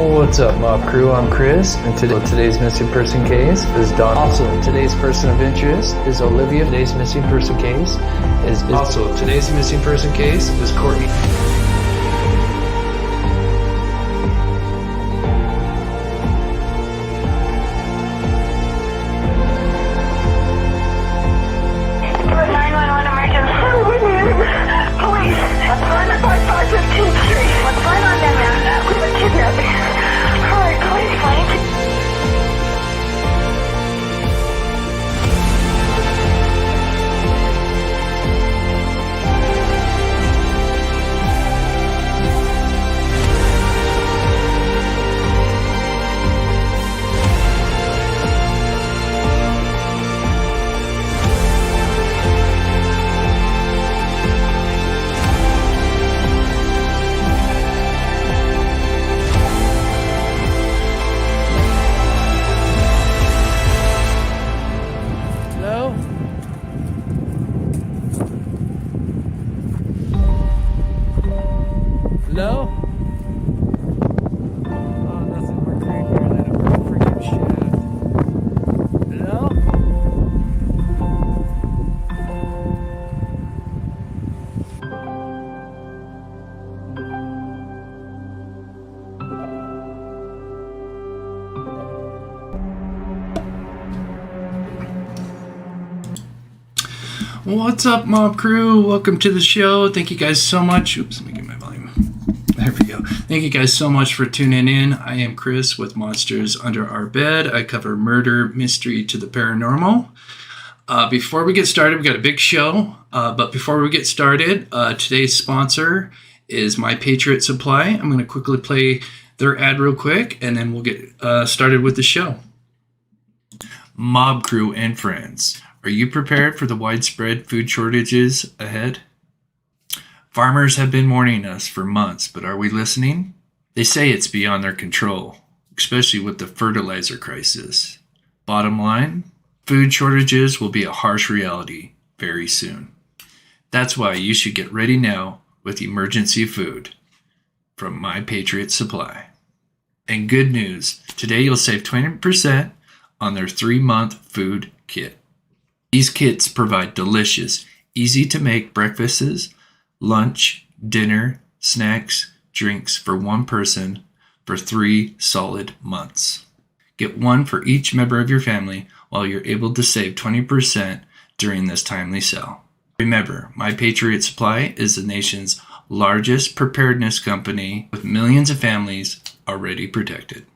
What's up, Mob Crew? I'm Chris, and today's missing person case is Don. Also, today's person of interest is Olivia. Today's missing person case is Courtney. Hello? Oh, nothing more creepier than a freaking shaft. Hello? What's up, Mob Crew? Welcome to the show. Thank you guys so much. Oops, let me get my volume. There we go. Thank you guys so much for tuning in. I am Chris with Monsters Under Our Bed. I cover murder, mystery to the paranormal. Before we get started, we got a big show. But before we get started, today's sponsor is My Patriot Supply. I'm going to quickly play their ad real quick, and then we'll get started with the show. Mob Crew and friends, are you prepared for the widespread food shortages ahead? Farmers have been warning us for months, but are we listening? They say it's beyond their control, especially with the fertilizer crisis. Bottom line, food shortages will be a harsh reality very soon. That's why you should get ready now with emergency food from My Patriot Supply. And good news, today you'll save 20% on their 3-month food kit. These kits provide delicious, easy-to-make breakfasts, lunch, dinner, snacks, drinks for one person for 3 solid months. Get one for each member of your family while you're able to save 20% during this timely sale. Remember, My Patriot Supply is the nation's largest preparedness company with millions of families already protected.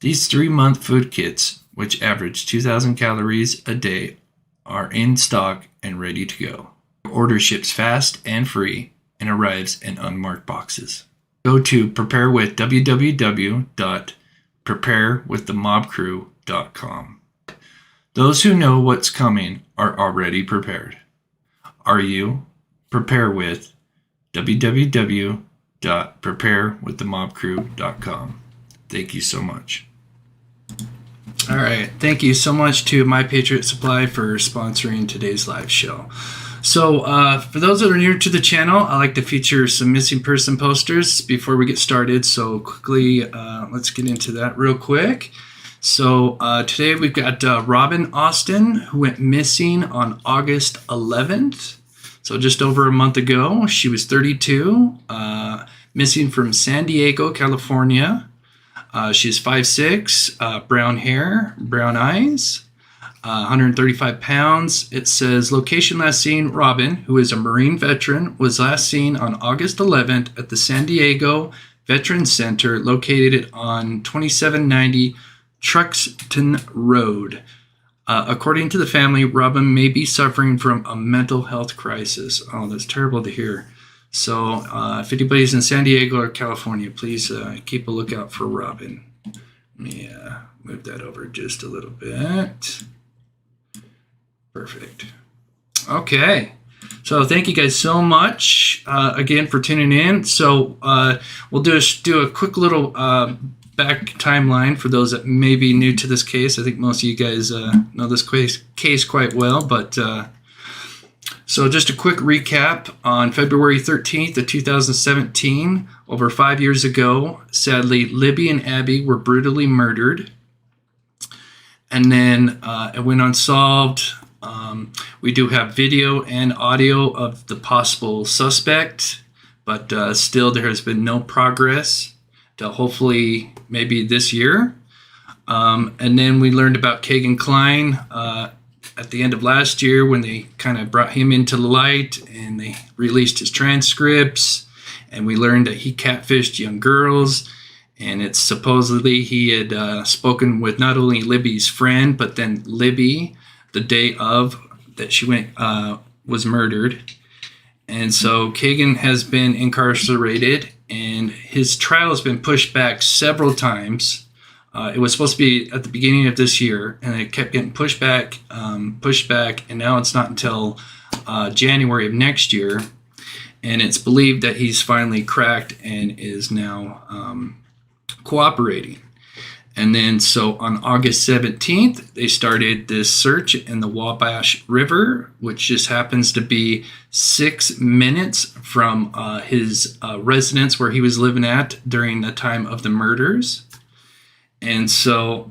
These 3-month food kits, which average 2,000 calories a day, are in stock and ready to go. Order ships fast and free and arrives in unmarked boxes. Go to preparewithwww.preparewiththemobcrew.com. Those who know what's coming are already prepared. Are you? Prepare with www.preparewiththemobcrew.com. Thank you so much. All right. Thank you so much to My Patriot Supply for sponsoring today's live show. So for those that are new to the channel, I like to feature some missing person posters before we get started. So quickly, let's get into that real quick. So today we've got Robin Austin, who went missing on August 11th. So just over a month ago. She was 32, missing from San Diego, California. She's 5'6", brown hair, brown eyes, 135 pounds. It says, location last seen, Robin, who is a Marine veteran, was last seen on August 11th at the San Diego Veterans Center located on 2790 Truxton Road. According to the family, Robin may be suffering from a mental health crisis. Oh, that's terrible to hear. So if anybody's in San Diego or California, please keep a lookout for Robin. Let me move that over just a little bit. Perfect. Okay. So thank you guys so much again for tuning in. So we'll do a quick little back timeline for those that may be new to this case. I think most of you guys know this case quite well, but So just a quick recap. On February 13th of 2017, over 5 years ago, sadly, Libby and Abby were brutally murdered. And then it went unsolved. We do have video and audio of the possible suspect, but still there has been no progress till hopefully maybe this year. And then we learned about Kegan Kline at the end of last year when they kind of brought him into the light and they released his transcripts, and we learned that he catfished young girls, and it's supposedly he had spoken with not only Libby's friend but then Libby the day of that she was murdered. And so Kegan has been incarcerated and his trial has been pushed back several times. It was supposed to be at the beginning of this year, and it kept getting pushed back, and now it's not until January of next year. And it's believed that he's finally cracked and is now cooperating. And then so on August 17th, they started this search in the Wabash River, which just happens to be 6 minutes from his residence where he was living at during the time of the murders. And so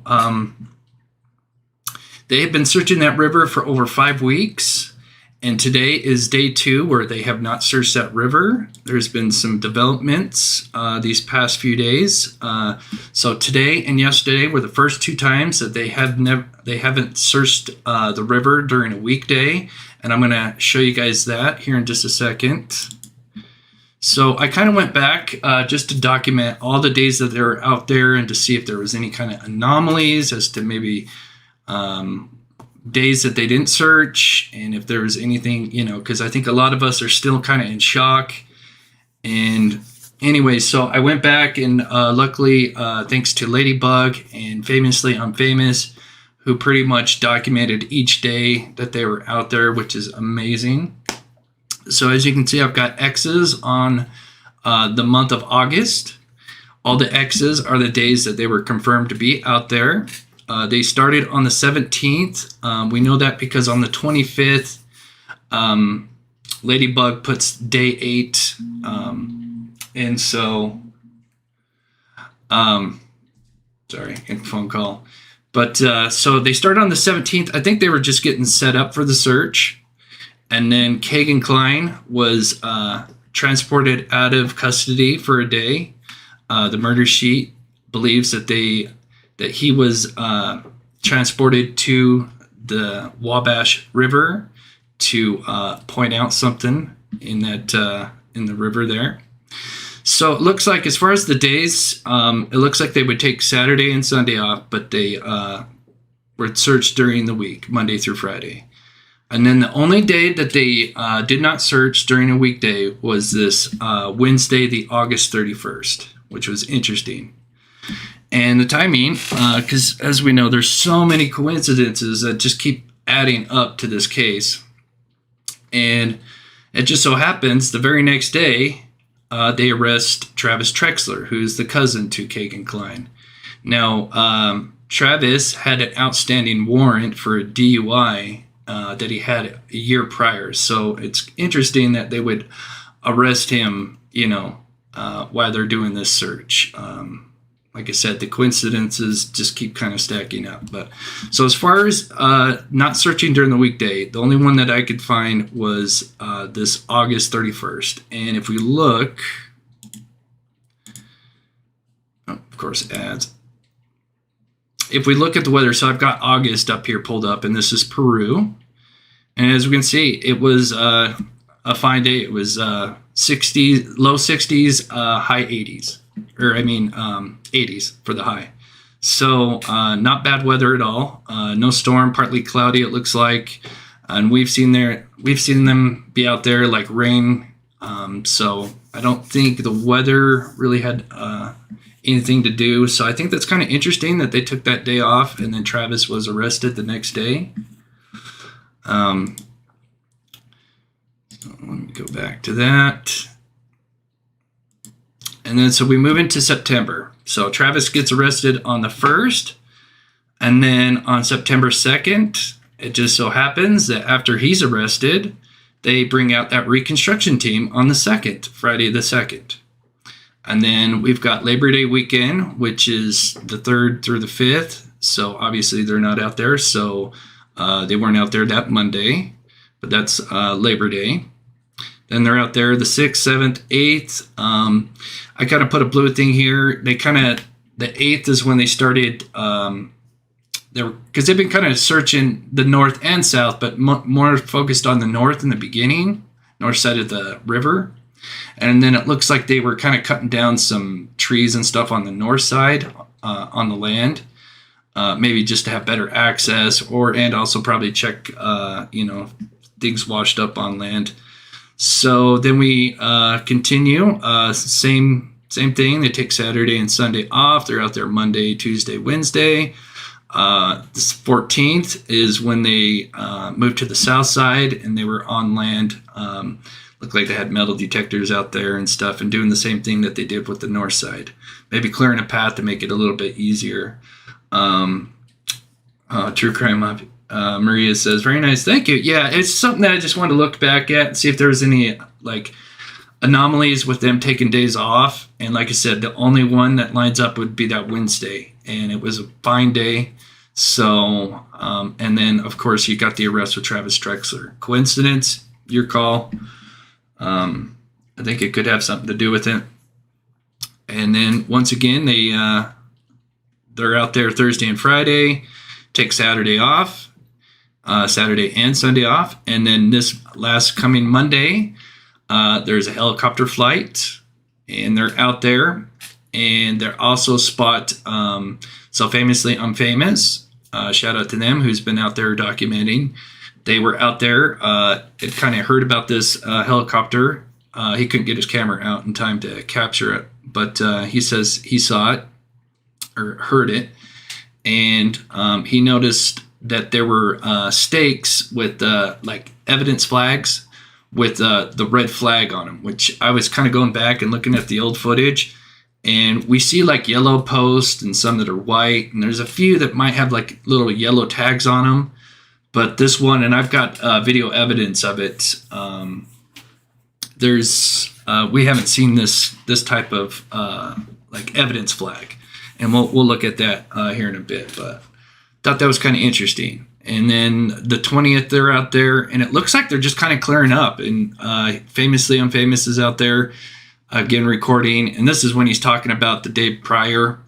they have been searching that river for over 5 weeks. And today is day 2 where they have not searched that river. There's been some developments these past few days. So today and yesterday were the first 2 times that they haven't searched the river during a weekday. And I'm going to show you guys that here in just a second. So I kind of went back just to document all the days that they were out there and to see if there was any kind of anomalies as to maybe days that they didn't search, and if there was anything, because I think a lot of us are still kind of in shock. And anyway, so I went back and luckily, thanks to Ladybug and Famously Unfamous, who pretty much documented each day that they were out there, which is amazing. So as you can see, I've got X's on the month of August. All the X's are the days that they were confirmed to be out there. They started on the 17th. We know that because on the 25th, Ladybug puts day 8. And so, sorry, getting a phone call. But so they started on the 17th. I think they were just getting set up for the search. And then Kegan Kline was transported out of custody for a day. The murder sheet believes that he was transported to the Wabash River to point out something in the river there. So it looks like, as far as the days, it looks like they would take Saturday and Sunday off, but they were searched during the week, Monday through Friday. And then the only day that they did not search during a weekday was this Wednesday, the August 31st, which was interesting. And the timing, because as we know, there's so many coincidences that just keep adding up to this case. And it just so happens the very next day, they arrest Travis Trexler, who's the cousin to Kegan Kline. Now, Travis had an outstanding warrant for a DUI that he had a year prior. So it's interesting that they would arrest him, while they're doing this search. Like I said, the coincidences just keep kind of stacking up. But so as far as not searching during the weekday, the only one that I could find was this August 31st. And if we look, of course, ads. If we look at the weather, so I've got August up here pulled up, and this is Peru. And as we can see, it was a fine day. It was 60s, low 60s, high 80s. 80s for the high. So not bad weather at all. No storm, partly cloudy it looks like. And we've seen them be out there like rain. So I don't think the weather really had anything to do. So I think that's kind of interesting that they took that day off and then Travis was arrested the next day. So let me go back to that. And then so we move into September. So Travis gets arrested on the 1st. And then on September 2nd, it just so happens that after he's arrested, they bring out that reconstruction team on the 2nd, Friday the 2nd. And then we've got Labor Day weekend, which is the 3rd through the 5th. So obviously they're not out there. So they weren't out there that Monday, but that's Labor Day. Then they're out there the 6th, 7th, 8th. I kind of put a blue thing here. The 8th is when they started, because they've been kind of searching the north and south, but more focused on the north in the beginning, north side of the river. And then it looks like they were kind of cutting down some trees and stuff on the north side on the land, maybe just to have better access, and also probably check, things washed up on land. So then we continue. Same thing. They take Saturday and Sunday off. They're out there Monday, Tuesday, Wednesday. This 14th is when they moved to the south side, and they were on land. Looked like they had metal detectors out there and stuff, and doing the same thing that they did with the north side. Maybe clearing a path to make it a little bit easier. True crime. Maria says, very nice, thank you. Yeah, it's something that I just wanted to look back at and see if there was any anomalies with them taking days off. And like I said, the only one that lines up would be that Wednesday, and it was a fine day. So, and then of course you got the arrest with Travis Drexler. Coincidence? Your call. I think it could have something to do with it. And then once again, they're out there Thursday and Friday, take Saturday off, Saturday and Sunday off. And then this last coming Monday, there's a helicopter flight, and they're out there, and they're also spot So Famously Unfamous. Shout out to them, who's been out there documenting. They were out there. It kind of heard about this helicopter. He couldn't get his camera out in time to capture it, but he says he saw it or heard it, and he noticed that there were stakes with evidence flags with the red flag on them, which I was kind of going back and looking at the old footage, and we see yellow posts and some that are white, and there's a few that might have little yellow tags on them. But this one, and I've got video evidence of it. We haven't seen this type of evidence flag, and we'll look at that here in a bit. But thought that was kind of interesting. And then the 20th, they're out there, and it looks like they're just kind of clearing up. And Famously Unfamous is out there again recording, and this is when he's talking about the day prior,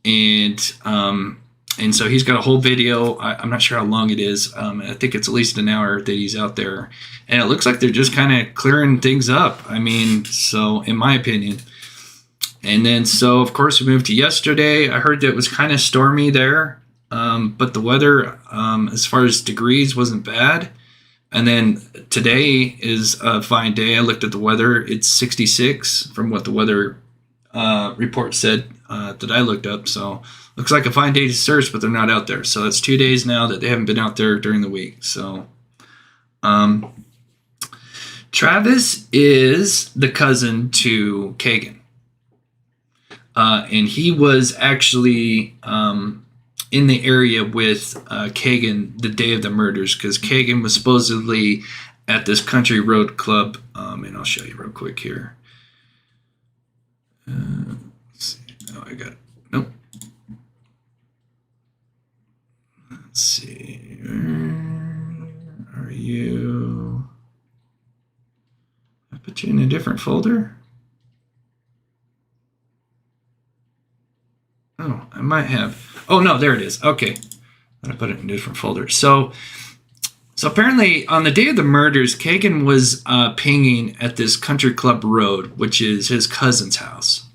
and so he's got a whole video. I'm not sure how long it is. I think it's at least an hour that he's out there. And it looks like they're just kind of clearing things up. I mean, so in my opinion. And then, so of course, we moved to yesterday. I heard that it was kind of stormy there. But the weather, as far as degrees, wasn't bad. And then today is a fine day. I looked at the weather. It's 66 from what the weather report said that I looked up. So looks like a fine day to search, but they're not out there. So it's 2 days now that they haven't been out there during the week. So Travis is the cousin to Kegan. And he was actually in the area with Kegan the day of the murders, because Kegan was supposedly at this country road club. And I'll show you real quick here. Let's see. Oh, I got it. Nope. Let's see. Where are you? I put you in a different folder? Oh, I might have. Oh, no, there it is. Okay. I'm going to put it in a different folder. So apparently on the day of the murders, Kegan was pinging at this country club road, which is his cousin's house.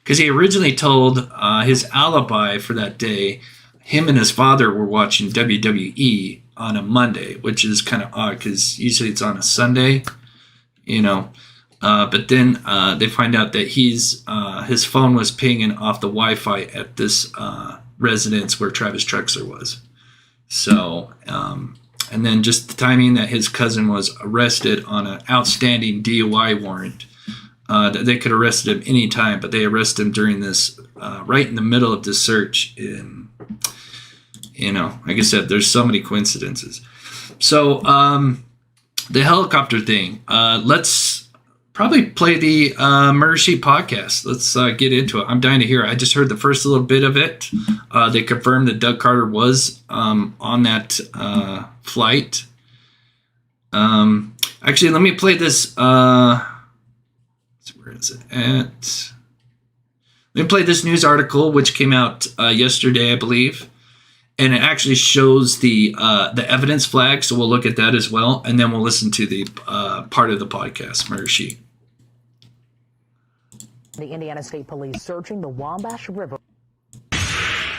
Because he originally told his alibi for that day, him and his father were watching WWE on a Monday, which is kind of odd because usually it's on a Sunday, But then they find out that his phone was pinging off the Wi-Fi at this residence where Travis Drexler was. So, and then just the timing that his cousin was arrested on an outstanding DUI warrant. That they could have arrested him anytime, but they arrested him during this, right in the middle of this search. And, like I said, there's so many coincidences. So the helicopter thing. Let's probably play the Murder Sheet podcast. Let's get into it. I'm dying to hear it. I just heard the first little bit of it. They confirmed that Doug Carter was on that flight. Actually, let me play this. Where is it at? Let me play this news article, which came out yesterday, I believe. And it actually shows the evidence flag, so we'll look at that as well, and then we'll listen to the part of the podcast, Murder Sheet. The Indiana State Police searching the Wabash River.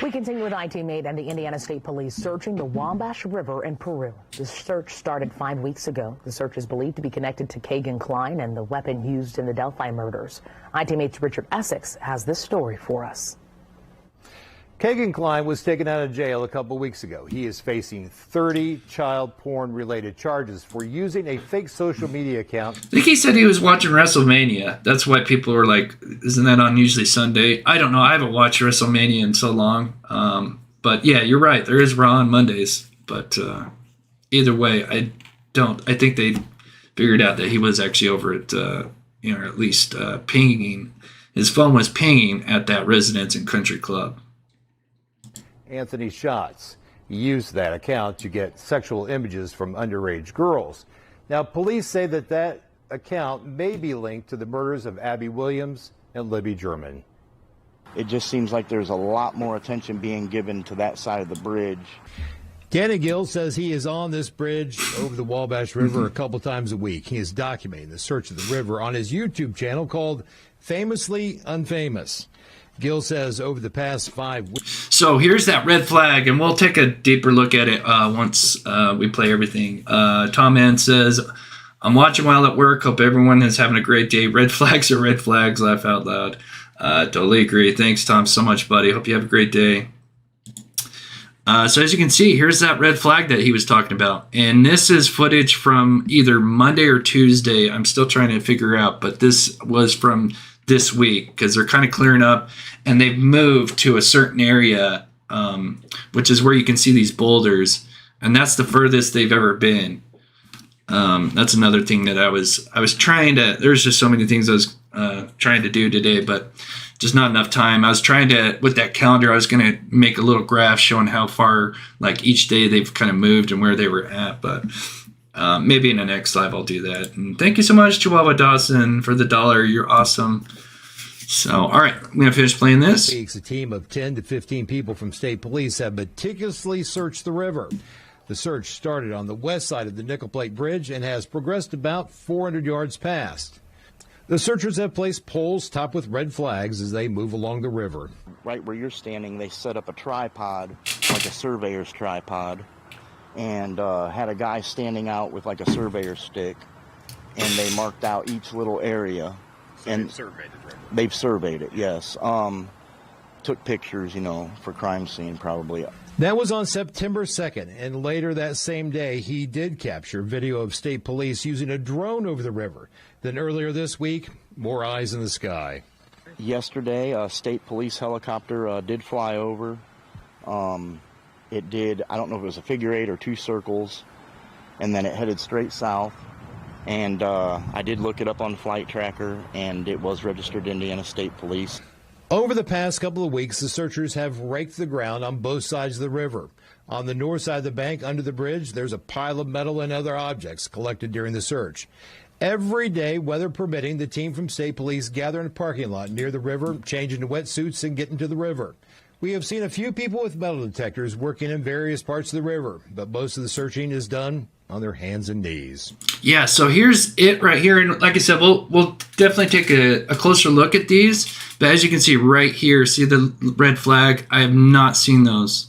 We continue with IT8 and the Indiana State Police searching the Wabash River in Peru. The search started 5 weeks ago. The search is believed to be connected to Kegan Kline and the weapon used in the Delphi murders. IT8's Richard Essex has this story for us. Kegan Kline was taken out of jail a couple weeks ago. He is facing 30 child porn-related charges for using a fake social media account. I think he said he was watching WrestleMania. That's why people were like, isn't that on usually Sunday? I don't know. I haven't watched WrestleMania in so long. But yeah, you're right. There is Raw on Mondays. But either way, I think they figured out that he was actually over at, at least pinging. His phone was pinging at that residence and country club. Anthony Schatz. He used that account to get sexual images from underage girls. Now, police say that account may be linked to the murders of Abby Williams and Libby German. It just seems like there's a lot more attention being given to that side of the bridge. Danny Gill says he is on this bridge over the Wabash River a couple times a week. He is documenting the search of the river on his YouTube channel called Famously Unfamous. Gill says over the past 5 weeks. So here's that red flag, and we'll take a deeper look at it once we play everything. Tom Ann says, I'm watching while at work. Hope everyone is having a great day. Red flags are red flags. Laugh out loud. Totally agree. Thanks, Tom, so much, buddy. Hope you have a great day. So as you can see, here's that red flag that he was talking about. And this is footage from either Monday or Tuesday. I'm still trying to figure out, but this was from this week because they're kind of clearing up and they've moved to a certain area, which is where you can see these boulders. And that's the furthest they've ever been. That's another thing that I was trying to, there's just so many things I was trying to do today, but just not enough time. I was trying to, with that calendar, I was going to make a little graph showing how far, like each day they've kind of moved and where they were at, but maybe in the next live I'll do that. And thank you so much, Chihuahua Dawson, for the $1. You're awesome. So, all right, I'm going to finish playing this. A team of 10 to 15 people from state police have meticulously searched the river. The search started on the west side of the Nickel Plate Bridge and has progressed about 400 yards past. The searchers have placed poles topped with red flags as they move along the river. Right where you're standing, they set up a tripod, like a surveyor's tripod, and had a guy standing out with like a surveyor's stick, and they marked out each little area. So and they've surveyed it, right? They've surveyed it, yes. Took pictures, for crime scene probably. That was on September 2nd, and later that same day, he did capture video of state police using a drone over the river. Then earlier this week, more eyes in the sky. Yesterday, a state police helicopter did fly over. It did, I don't know if it was a figure 8 or 2 circles, and then it headed straight south. And I did look it up on Flight Tracker, and it was registered Indiana State Police. Over the past couple of weeks, the searchers have raked the ground on both sides of the river. On the north side of the bank, under the bridge, there's a pile of metal and other objects collected during the search. Every day, weather permitting, the team from state police gather in a parking lot near the river, change into wetsuits, and get into the river. We have seen a few people with metal detectors working in various parts of the river, but most of the searching is done on their hands and knees. Yeah, so here's it right here. And like I said, we'll definitely take a closer look at these. But as you can see right here, see the red flag? I have not seen those.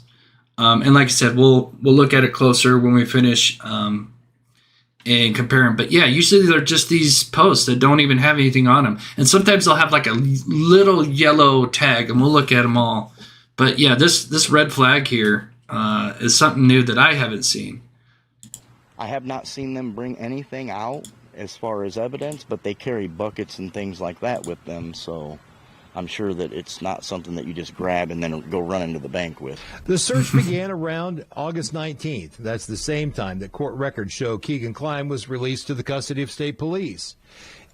And like I said, we'll look at it closer when we finish and compare them. But yeah, usually they're just these posts that don't even have anything on them. And sometimes they'll have like a little yellow tag, and we'll look at them all. But yeah, this red flag here is something new that I haven't seen. I have not seen them bring anything out as far as evidence, but they carry buckets and things like that with them. So I'm sure that it's not something that you just grab and then go run into the bank with. The search began around August 19th. That's the same time that court records show Kegan Kline was released to the custody of state police.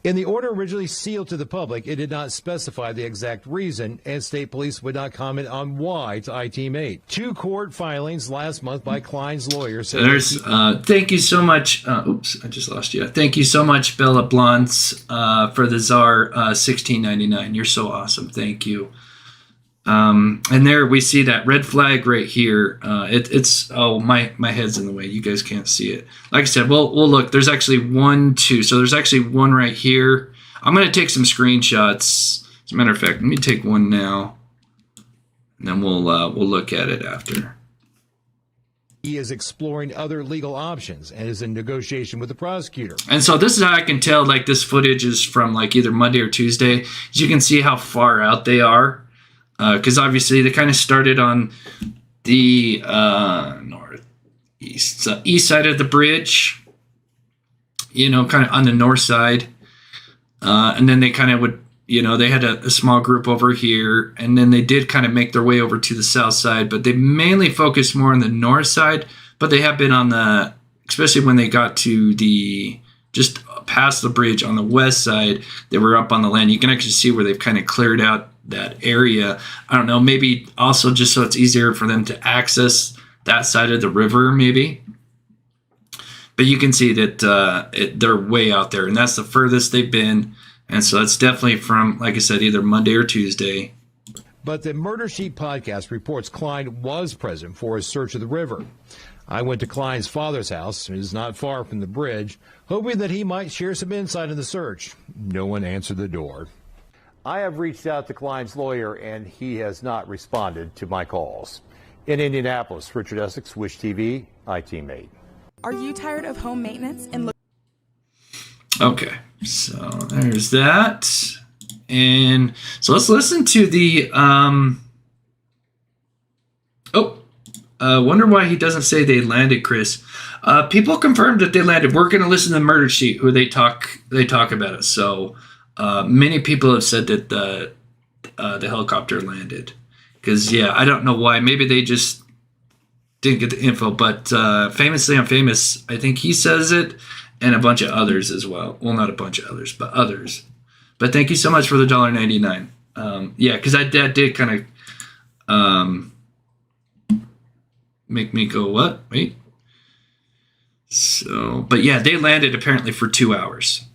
In the order originally sealed to the public, it did not specify the exact reason, and state police would not comment on why to IT-Mate. 2 court filings last month by Klein's lawyer. So there's, thank you so much. Oops, I just lost you. Thank you so much, Bella Blunts, for the Czar $16.99. You're so awesome. Thank you. And there we see that red flag right here. It's my head's in the way. You guys can't see it. Like I said, we'll look. There's actually 1, 2. So there's actually one right here. I'm gonna take some screenshots. As a matter of fact, let me take one now, and then we'll look at it after. He is exploring other legal options and is in negotiation with the prosecutor. And so this is how I can tell like this footage is from like either Monday or Tuesday. As you can see how far out they are. Because obviously they kind of started on the east side of the bridge, you know, kind of on the north side. And then they kind of would, you know, they had a small group over here. And then they did kind of make their way over to the south side. But they mainly focused more on the north side. But they have been on the, especially when they got to the, just past the bridge on the west side, they were up on the land. You can actually see where they've kind of cleared out that area. I don't know, maybe also just so it's easier for them to access that side of the river, maybe. But you can see that they're way out there, and that's the furthest they've been. And so it's definitely from, like I said, either Monday or Tuesday. But the Murder Sheet podcast reports Klein was present for his search of the river. I went to Klein's father's house, it is not far from the bridge, hoping that he might share some insight in the search. No one answered the door. I have reached out to Klein's lawyer, and he has not responded to my calls. In Indianapolis, Richard Essex, Wish TV, IT-Mate. Are you tired of home maintenance and Okay, so there's that. And so let's listen to the wonder why he doesn't say they landed, Chris. People confirmed that they landed. We're going to listen to the Murder Sheet, who they talk about it. So many people have said that the helicopter landed. Because, yeah, I don't know why. Maybe they just didn't get the info. But Famously Unfamous, I think he says it, and a bunch of others as well. Well, not a bunch of others, but others. But thank you so much for the $1.99. Yeah, because that did kind of make me go, what? Wait. So, but yeah, they landed apparently for 2 hours.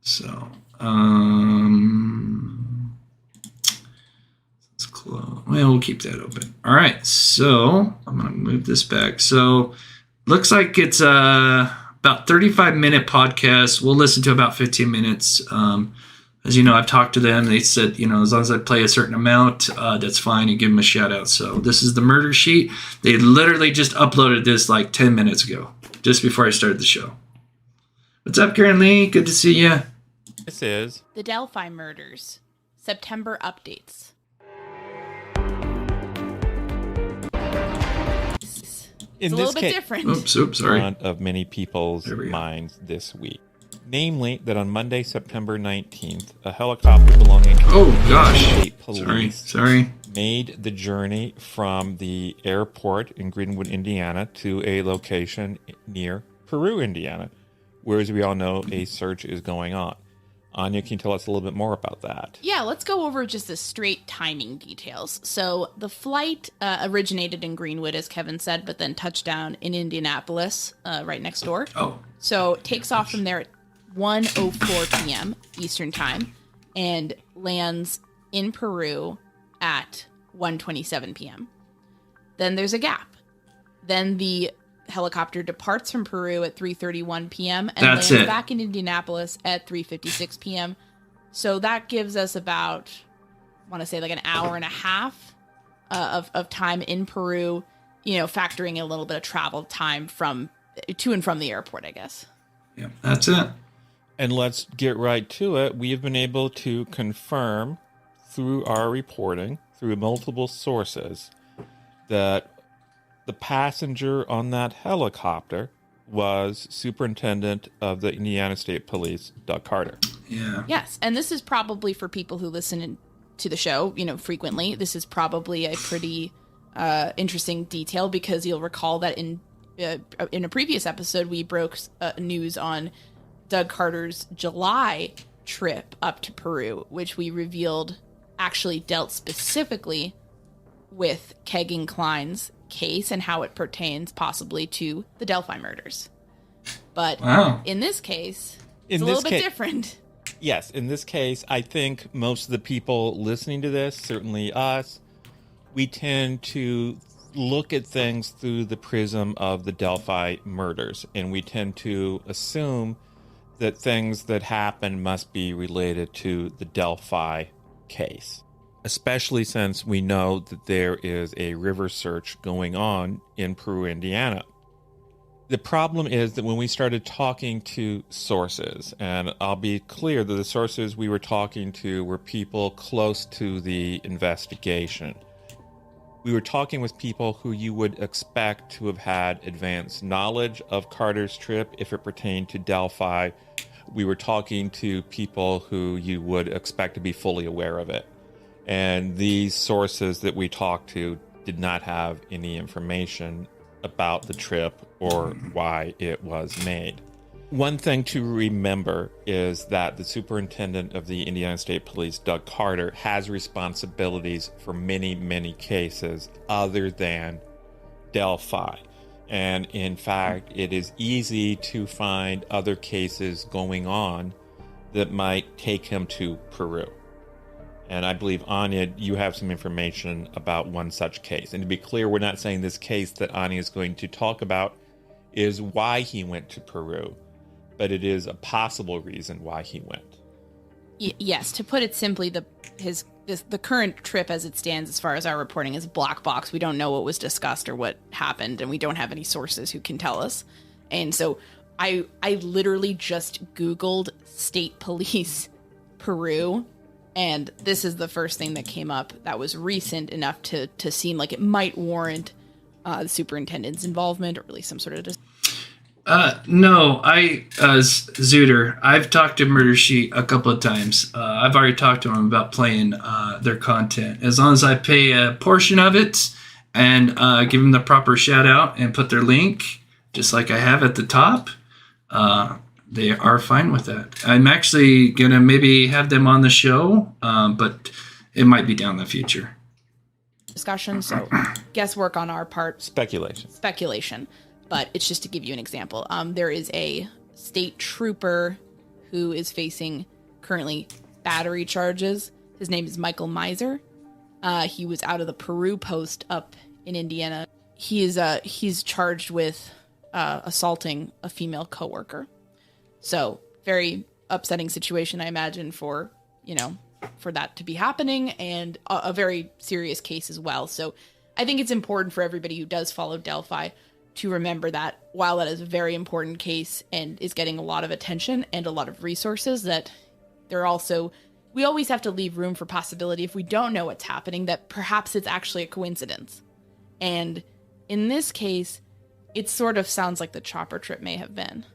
So, let's close. Well, we'll keep that open. All right, so I'm gonna move this back. So, looks like it's about 35-minute podcast. We'll listen to about 15 minutes. As you know, I've talked to them. They said, you know, as long as I play a certain amount, that's fine, and give them a shout out. So this is the Murder Sheet. They literally just uploaded this like 10 minutes ago, just before I started the show. What's up, Karen Lee? Good to see you. This is the Delphi Murders, September updates. in a this little bit different. Oops, sorry. Front of many people's minds this week. Namely, that on Monday, September 19th, a helicopter belonging to the state police made the journey from the airport in Greenwood, Indiana, to a location near Peru, Indiana, where, as we all know, a search is going on. Anya, can you tell us a little bit more about that? Yeah, let's go over just the straight timing details. So the flight originated in Greenwood, as Kevin said, but then touched down in Indianapolis, right next door. Oh. So takes off from there at 1:04 p.m. Eastern Time and lands in Peru at 1:27 p.m. Then there's a gap. Then the helicopter departs from Peru at 3:31 p.m. and lands back in Indianapolis at 3:56 p.m. So that gives us about, I want to say, like an hour and a half of time in Peru, you know, factoring in a little bit of travel time from to and from the airport, I guess. Yeah, that's it. And let's get right to it. We have been able to confirm through our reporting, through multiple sources, that the passenger on that helicopter was Superintendent of the Indiana State Police, Doug Carter. Yeah. Yes, and this is probably for people who listen to the show, frequently, this is probably a pretty interesting detail, because you'll recall that in a previous episode, we broke news on Doug Carter's July trip up to Peru, which we revealed actually dealt specifically with Kegan Kline's case and how it pertains possibly to the Delphi murders. But in this case, it's a little bit different. Yes, in this case, I think most of the people listening to this, certainly us, we tend to look at things through the prism of the Delphi murders, and we tend to assume that things that happen must be related to the Delphi case, especially since we know that there is a river search going on in Peru, Indiana. The problem is that when we started talking to sources, and I'll be clear that the sources we were talking to were people close to the investigation. We were talking with people who you would expect to have had advanced knowledge of Carter's trip if it pertained to Delphi. We were talking to people who you would expect to be fully aware of it. And these sources that we talked to did not have any information about the trip or why it was made. One thing to remember is that the superintendent of the Indiana State Police, Doug Carter, has responsibilities for many, many cases other than Delphi. And in fact, it is easy to find other cases going on that might take him to Peru. And I believe, Anya, you have some information about one such case. And to be clear, we're not saying this case that Anya is going to talk about is why he went to Peru, but it is a possible reason why he went. Yes, to put it simply, the current trip as it stands, as far as our reporting, is a black box. We don't know what was discussed or what happened, and we don't have any sources who can tell us. And so I literally just Googled state police Peru, and this is the first thing that came up that was recent enough to seem like it might warrant the superintendent's involvement, or really some sort of... No, Zooter, I've talked to Murder Sheet a couple of times. I've already talked to them about playing their content. As long as I pay a portion of it and give them the proper shout out and put their link, just like I have at the top, they are fine with that. I'm actually going to maybe have them on the show, but it might be down in the future. Discussion, so guesswork on our part. Speculation. But it's just to give you an example. There is a state trooper who is facing currently battery charges. His name is Michael Miser. He was out of the Peru post up in Indiana. He's charged with assaulting a female coworker. So very upsetting situation, I imagine, for that to be happening, and a very serious case as well. So I think it's important for everybody who does follow Delphi to remember that while that is a very important case and is getting a lot of attention and a lot of resources, that we always have to leave room for possibility if we don't know what's happening, that perhaps it's actually a coincidence. And in this case, it sort of sounds like the chopper trip may have been.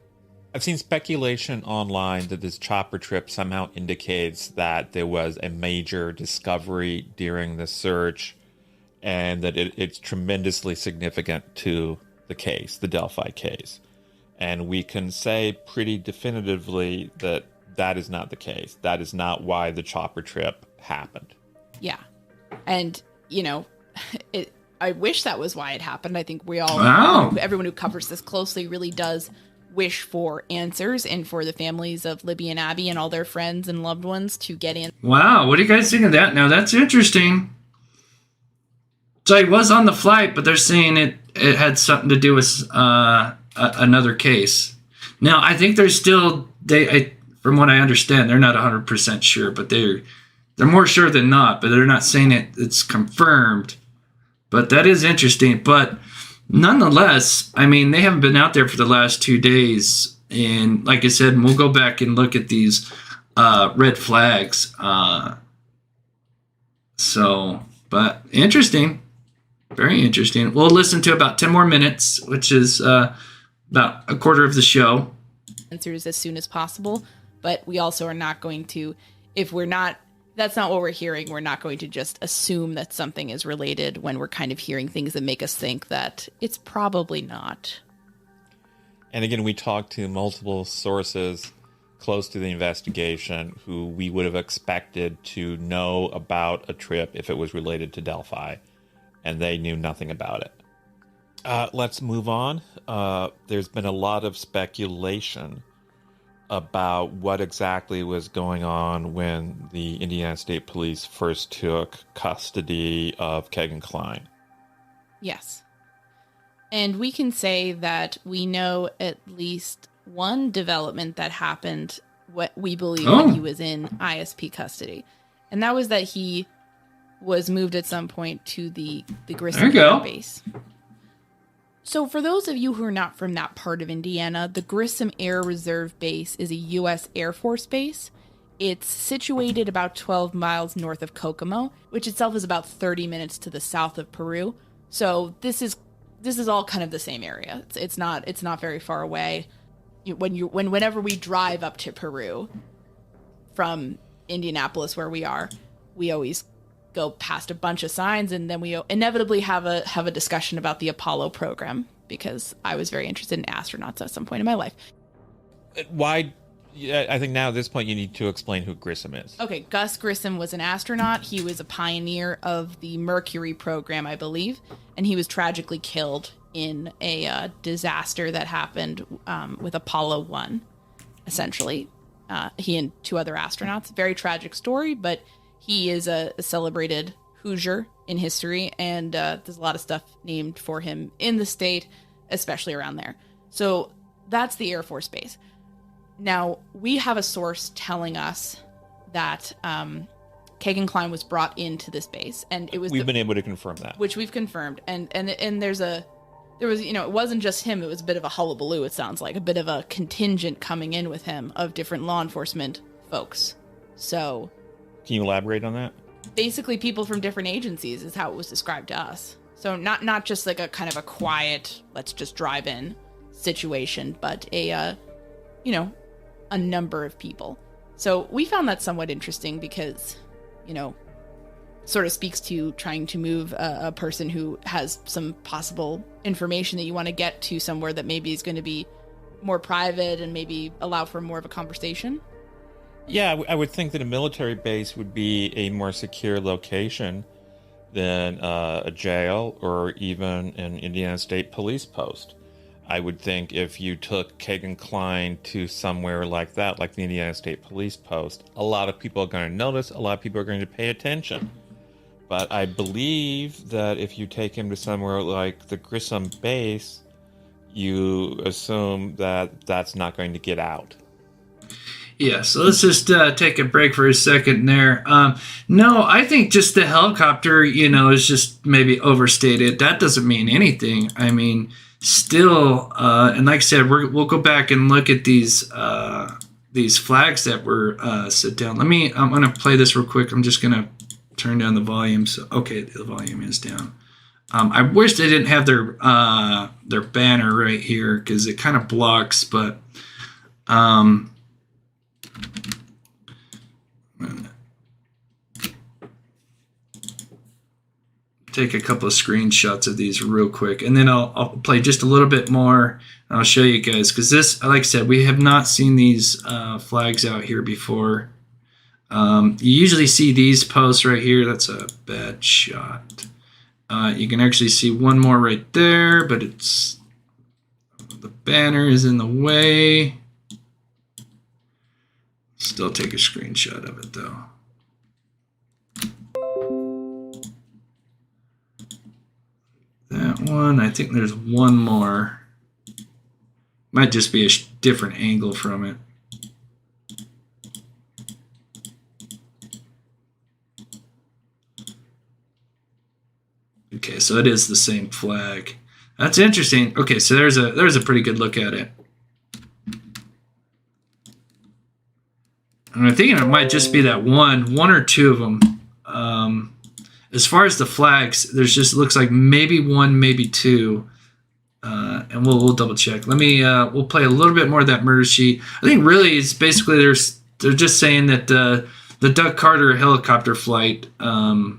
I've seen speculation online that this chopper trip somehow indicates that there was a major discovery during the search, and that it's tremendously significant to the case, the Delphi case. And we can say pretty definitively that that is not the case. That is not why the chopper trip happened. Yeah. And, I wish that was why it happened. I think we all, everyone who covers this closely really does wish for answers, and for the families of Libby and Abby and all their friends and loved ones to get in. Wow, what do you guys think of that? Now, that's interesting. So I was on the flight, but they're saying it had something to do with another case. Now, I think they're still, from what I understand, they're not 100% sure, but they're more sure than not, but they're not saying it's confirmed. But that is interesting. But nonetheless, I mean, they haven't been out there for the last 2 days. And like I said, we'll go back and look at these red flags. But interesting. Very interesting. We'll listen to about 10 more minutes, which is about a quarter of the show. Answers as soon as possible. But we also are not going to, if we're not that's not what we're hearing. We're not going to just assume that something is related when we're kind of hearing things that make us think that it's probably not. And again, we talked to multiple sources close to the investigation who we would have expected to know about a trip if it was related to Delphi, and they knew nothing about it. Let's move on. There's been a lot of speculation about what exactly was going on when the Indiana State Police first took custody of Kegan Kline. Yes. And we can say that we know at least one development that happened, what we believe, when he was in ISP custody. And that was that he was moved at some point to the Grissom Air Base. So for those of you who are not from that part of Indiana, the Grissom Air Reserve Base is a U.S. Air Force base. It's situated about 12 miles north of Kokomo, which itself is about 30 minutes to the south of Peru. So this is all kind of the same area. It's not very far away. Whenever we drive up to Peru from Indianapolis, where we are, we always go past a bunch of signs, and then we inevitably have a discussion about the Apollo program, because I was very interested in astronauts at some point in my life. Why? I think now at this point you need to explain who Grissom is. Okay, Gus Grissom was an astronaut. He was a pioneer of the Mercury program, I believe, and he was tragically killed in a disaster that happened with Apollo 1, essentially. He and two other astronauts. Very tragic story, but he is a celebrated Hoosier in history, and there's a lot of stuff named for him in the state, especially around there. So that's the Air Force Base. Now, we have a source telling us that Kegan Kline was brought into this base, and it was we've been able to confirm that, which we've confirmed, and there was, it wasn't just him. It was a bit of a hullabaloo, it sounds like. A bit of a contingent coming in with him of different law enforcement folks. So, can you elaborate on that? Basically, people from different agencies is how it was described to us. So not just like a kind of a quiet, let's just drive in situation, but a number of people. So we found that somewhat interesting because, sort of speaks to trying to move a person who has some possible information that you want to get to somewhere that maybe is going to be more private and maybe allow for more of a conversation. Yeah, I would think that a military base would be a more secure location than a jail or even an Indiana State Police post. I would think if you took Kegan Kline to somewhere like that, like the Indiana State Police post, a lot of people are going to notice, a lot of people are going to pay attention. But I believe that if you take him to somewhere like the Grissom base, you assume that that's not going to get out. Yeah, so let's just take a break for a second there. No, I think just the helicopter, is just maybe overstated. That doesn't mean anything. I mean, still, and like I said, we'll go back and look at these flags that were set down. I'm going to play this real quick. I'm just going to turn down the volume. So, okay, the volume is down. I wish they didn't have their banner right here because it kind of blocks, but take a couple of screenshots of these real quick, and then I'll play just a little bit more, and I'll show you guys, because this, like I said, we have not seen these flags out here before. You usually see these posts right here. That's a bad shot. You can actually see one more right there, but the banner is in the way. Still take a screenshot of it though. That one, I think there's one more. Might just be a different angle from it. Okay, so it is the same flag. That's interesting. Okay, so there's a pretty good look at it. And I'm thinking it might just be that one or two of them. As far as the flags, there's just looks like maybe one, maybe two, and we'll double check. We'll play a little bit more of that murder sheet. I think really it's basically they're just saying that the Doug Carter helicopter flight may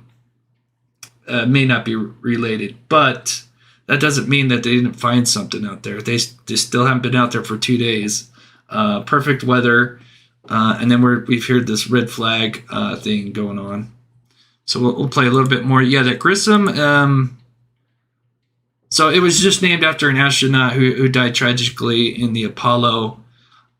not be related, but that doesn't mean that they didn't find something out there. They still haven't been out there for 2 days. Perfect weather, and then we've heard this red flag thing going on. So we'll play a little bit more. Yeah, that Grissom. So it was just named after an astronaut who died tragically in the Apollo,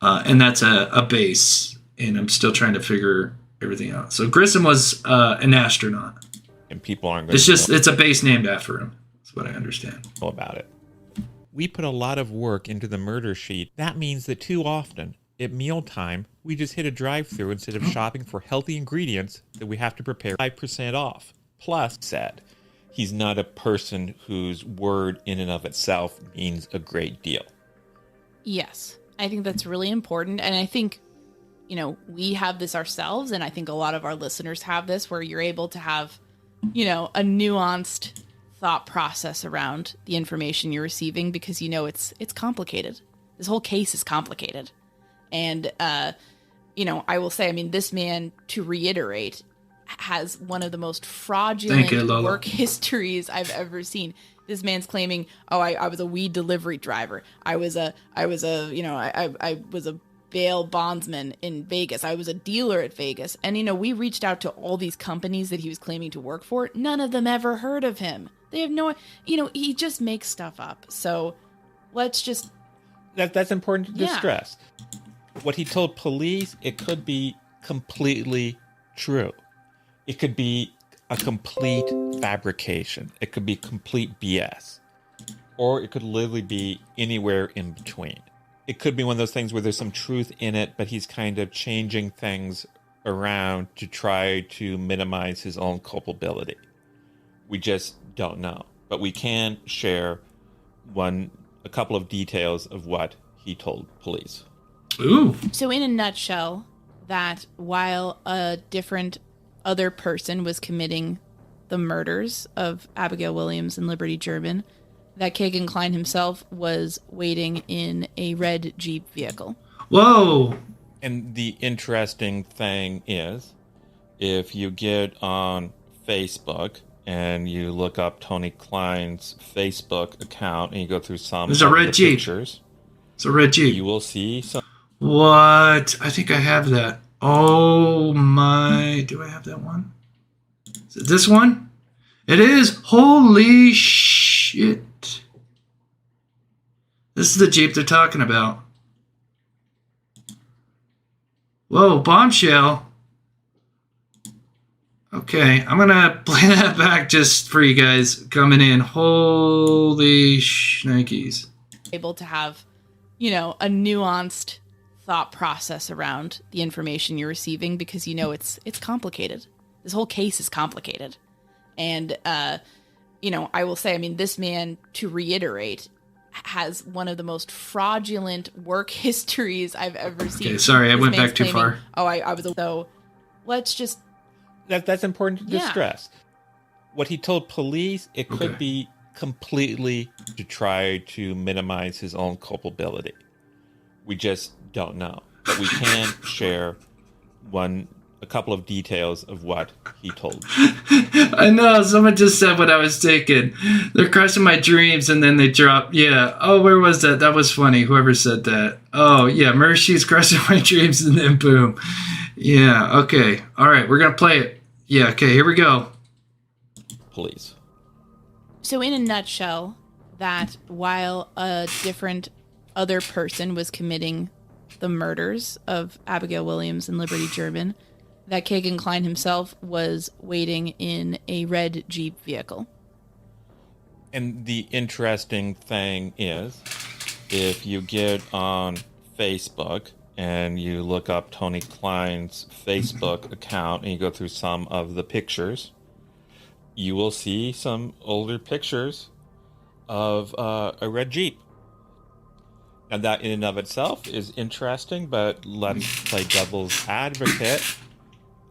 and that's a base. And I'm still trying to figure everything out. So Grissom was an astronaut. And people aren't going it's a base named after him. That's what I understand. Know about it. We put a lot of work into the murder sheet. That means that too often, at mealtime, we just hit a drive-through instead of shopping for healthy ingredients that we have to prepare 5% off. Plus, said, he's not a person whose word in and of itself means a great deal. Yes, I think that's really important. And I think, we have this ourselves, and I think a lot of our listeners have this, where you're able to have, a nuanced thought process around the information you're receiving, because it's complicated. This whole case is complicated. And, I will say, this man, to reiterate, has one of the most fraudulent work histories I've ever seen. This man's claiming, I was a weed delivery driver. I was a bail bondsman in Vegas. I was a dealer at Vegas. And, we reached out to all these companies that he was claiming to work for. None of them ever heard of him. They have no, he just makes stuff up. So let's just. That's important to stress. What he told police, it could be completely true. It could be a complete fabrication. It could be complete BS. Or it could literally be anywhere in between. It could be one of those things where there's some truth in it, but he's kind of changing things around to try to minimize his own culpability. We just don't know. But we can share a couple of details of what he told police. Ooh. So in a nutshell, that while a different other person was committing the murders of Abigail Williams and Liberty German, that Kegan Kline himself was waiting in a red Jeep vehicle. Whoa! And the interesting thing is, if you get on Facebook and you look up Tony Klein's Facebook account and you go through some There's a red Jeep. Pictures, it's a red Jeep. You will see some. What? I think I have that. Oh my. Do I have that one? Is it this one? It is. Holy shit. This is the Jeep they're talking about. Whoa, bombshell. Okay, I'm gonna play that back just for you guys coming in. Holy shnikes. Able to have, a nuanced thought process around the information you're receiving, because it's complicated. This whole case is complicated. And I will say, this man, to reiterate, has one of the most fraudulent work histories I've ever seen. Okay, sorry, I went back too far. I was. So let's just. That's important to stress. What he told police, it could be completely to try to minimize his own culpability. We just don't know. But we can share a couple of details of what he told. I know, someone just said what I was thinking. They're crushing my dreams and then they drop. Yeah. Oh, where was that? That was funny. Whoever said that. Oh, yeah. Mercy's crushing my dreams and then boom. Yeah. Okay. All right. We're going to play it. Yeah. Okay. Here we go. Police. So in a nutshell, that while a different other person was committing the murders of Abigail Williams and Liberty German, that Kegan Kline himself was waiting in a red Jeep vehicle. And the interesting thing is, if you get on Facebook and you look up Tony Klein's Facebook account and you go through some of the pictures, you will see some older pictures of a red Jeep. Now that in and of itself is interesting, but let's play devil's advocate.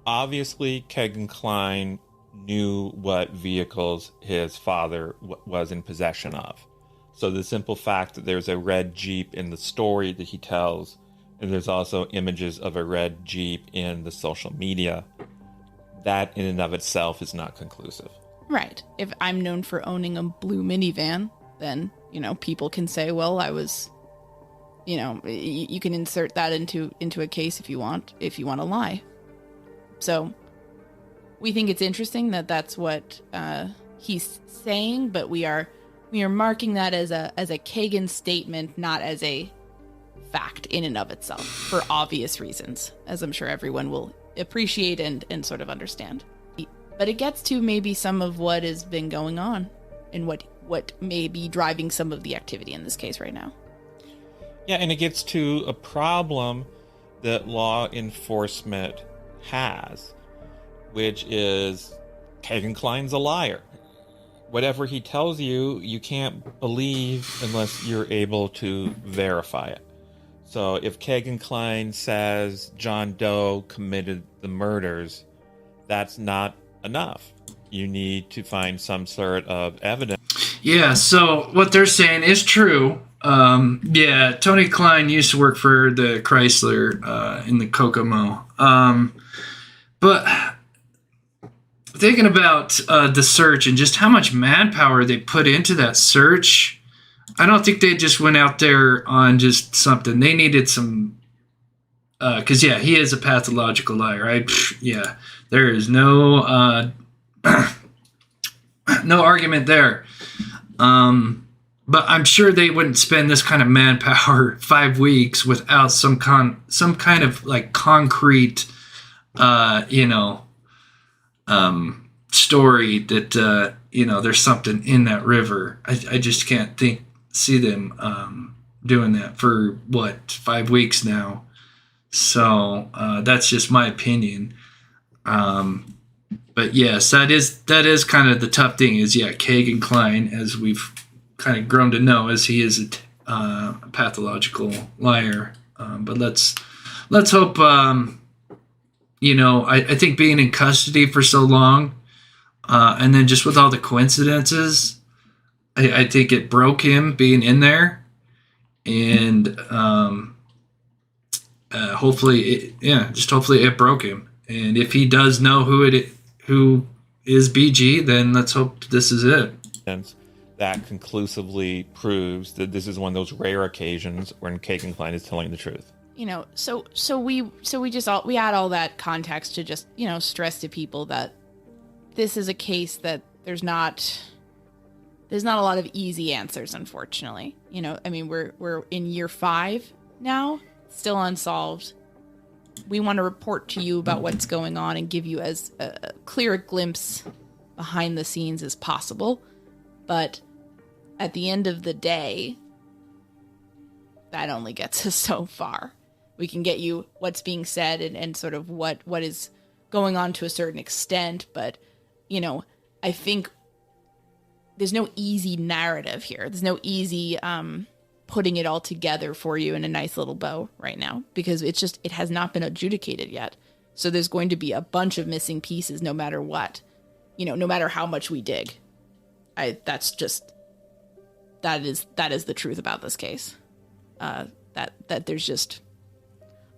Obviously, Kegan Kline knew what vehicles his father was in possession of. So the simple fact that there's a red Jeep in the story that he tells And there's also images of a red Jeep in the social media. That in and of itself is not conclusive. Right. If I'm known for owning a blue minivan, then, people can say, well, I was, you can insert that into a case if you want to lie. So we think it's interesting that that's what he's saying, but we are marking that as a Kegan statement, not as a fact in and of itself, for obvious reasons, as I'm sure everyone will appreciate and sort of understand. But it gets to maybe some of what has been going on and what may be driving some of the activity in this case right now. Yeah, and it gets to a problem that law enforcement has, which is Kegan Kline's a liar. Whatever he tells you, you can't believe unless you're able to verify it. So if Kegan Kline says John Doe committed the murders, that's not enough. You need to find some sort of evidence. Yeah, so what they're saying is true. Tony Klein used to work for the Chrysler in the Kokomo. But thinking about the search and just how much manpower they put into that search, I don't think they just went out there on just something. They needed some, because he is a pathological liar. There is no no argument there. But I'm sure they wouldn't spend this kind of manpower 5 weeks without some kind of like concrete, story that there's something in that river. I just can't see them doing that for 5 weeks now. So that's just my opinion. But yes, that is kind of the tough thing. Is Kegan Kline, as we've kind of grown to know, as he is a pathological liar. But let's hope. I think being in custody for so long, and then just with all the coincidences, I think it broke him being in there, and hopefully it broke him. And if he does know who is BG, then let's hope this is it. That conclusively proves that this is one of those rare occasions when Kegan Kline is telling the truth. So we add all that context to just, stress to people that this is a case that there's not a lot of easy answers, unfortunately. We're in year 5 now, still unsolved. We want to report to you about what's going on and give you as clear a glimpse behind the scenes as possible. But at the end of the day, that only gets us so far. We can get you what's being said and sort of what is going on to a certain extent. But, I think there's no easy narrative here. There's no easy putting it all together for you in a nice little bow right now, because it has not been adjudicated yet. So there's going to be a bunch of missing pieces no matter what, no matter how much we dig. That is the truth about this case. That there's just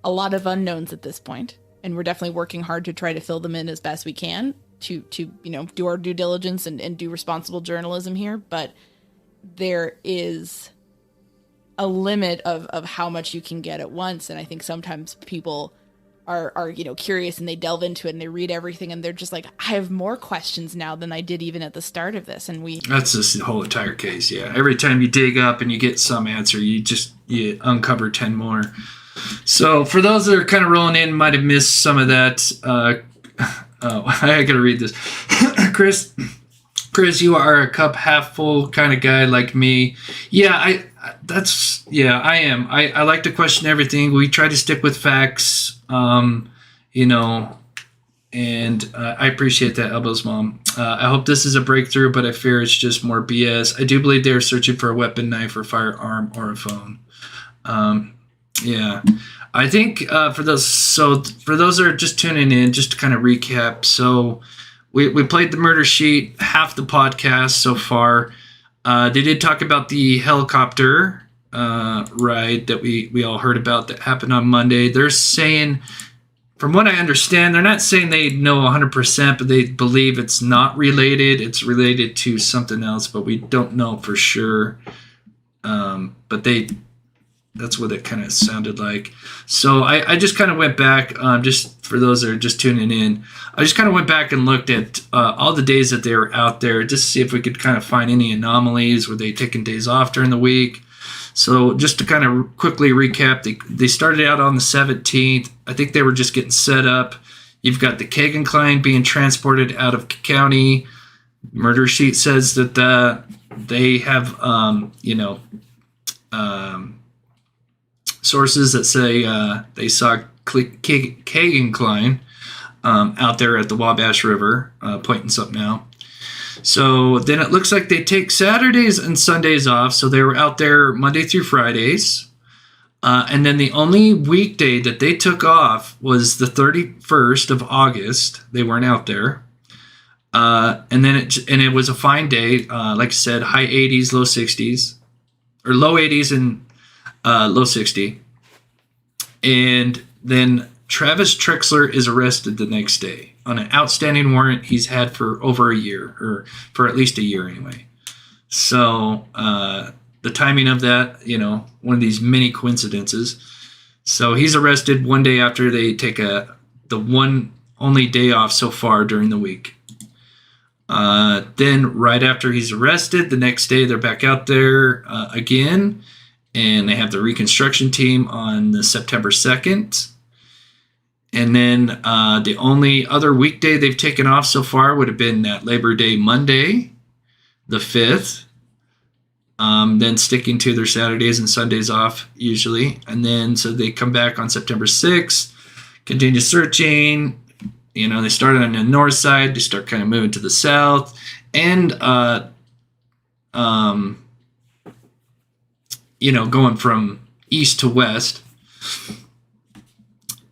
a lot of unknowns at this point, and we're definitely working hard to try to fill them in as best we can to do our due diligence and do responsible journalism here. But there is a limit of how much you can get at once, and I think sometimes people are curious and they delve into it and they read everything and they're just like, I have more questions now than I did even at the start of this. And that's just the whole entire case. Yeah, every time you dig up and you get some answer, you uncover 10 more. So for those that are kind of rolling in, might have missed some of that. I gotta read this. Chris, you are a cup half full kind of guy like me. I am. I like to question everything. We try to stick with facts, and I appreciate that, Elbows Mom. I hope this is a breakthrough, but I fear it's just more BS. I do believe they're searching for a weapon, knife, or firearm, or a phone. I think for those that are just tuning in, just to kind of recap. So we played the murder sheet, half the podcast so far. They did talk about the helicopter ride that we all heard about that happened on Monday. They're saying, from what I understand, they're not saying they know 100%, but they believe it's not related. It's related to something else, but we don't know for sure. But that's what it kind of sounded like. So I just kind of went back, just for those that are just tuning in, I just kind of went back and looked at all the days that they were out there just to see if we could kind of find any anomalies. Were they taking days off during the week? So just to kind of quickly recap, they started out on the 17th. I think they were just getting set up. You've got the Kegan Kline being transported out of county. Murder sheet says that they have, sources that say they saw Kegan Kline out there at the Wabash River, pointing something out. So then it looks like they take Saturdays and Sundays off. So they were out there Monday through Fridays. And then the only weekday that they took off was the 31st of August. They weren't out there. And it was a fine day. Like I said, high 80s, low 60s. Or low 80s and low 60. And then Travis Trexler is arrested the next day on an outstanding warrant he's had for over a year, or for at least a year anyway. So the timing of that, one of these many coincidences. So he's arrested one day after they take the one only day off so far during the week. Then right after he's arrested, the next day they're back out there again, and they have the reconstruction team on the September 2nd. And then the only other weekday they've taken off so far would have been that Labor Day Monday, the 5th. Then sticking to their Saturdays and Sundays off usually. And then so they come back on September 6th, continue searching. They started on the north side. They start kind of moving to the south. And, going from east to west.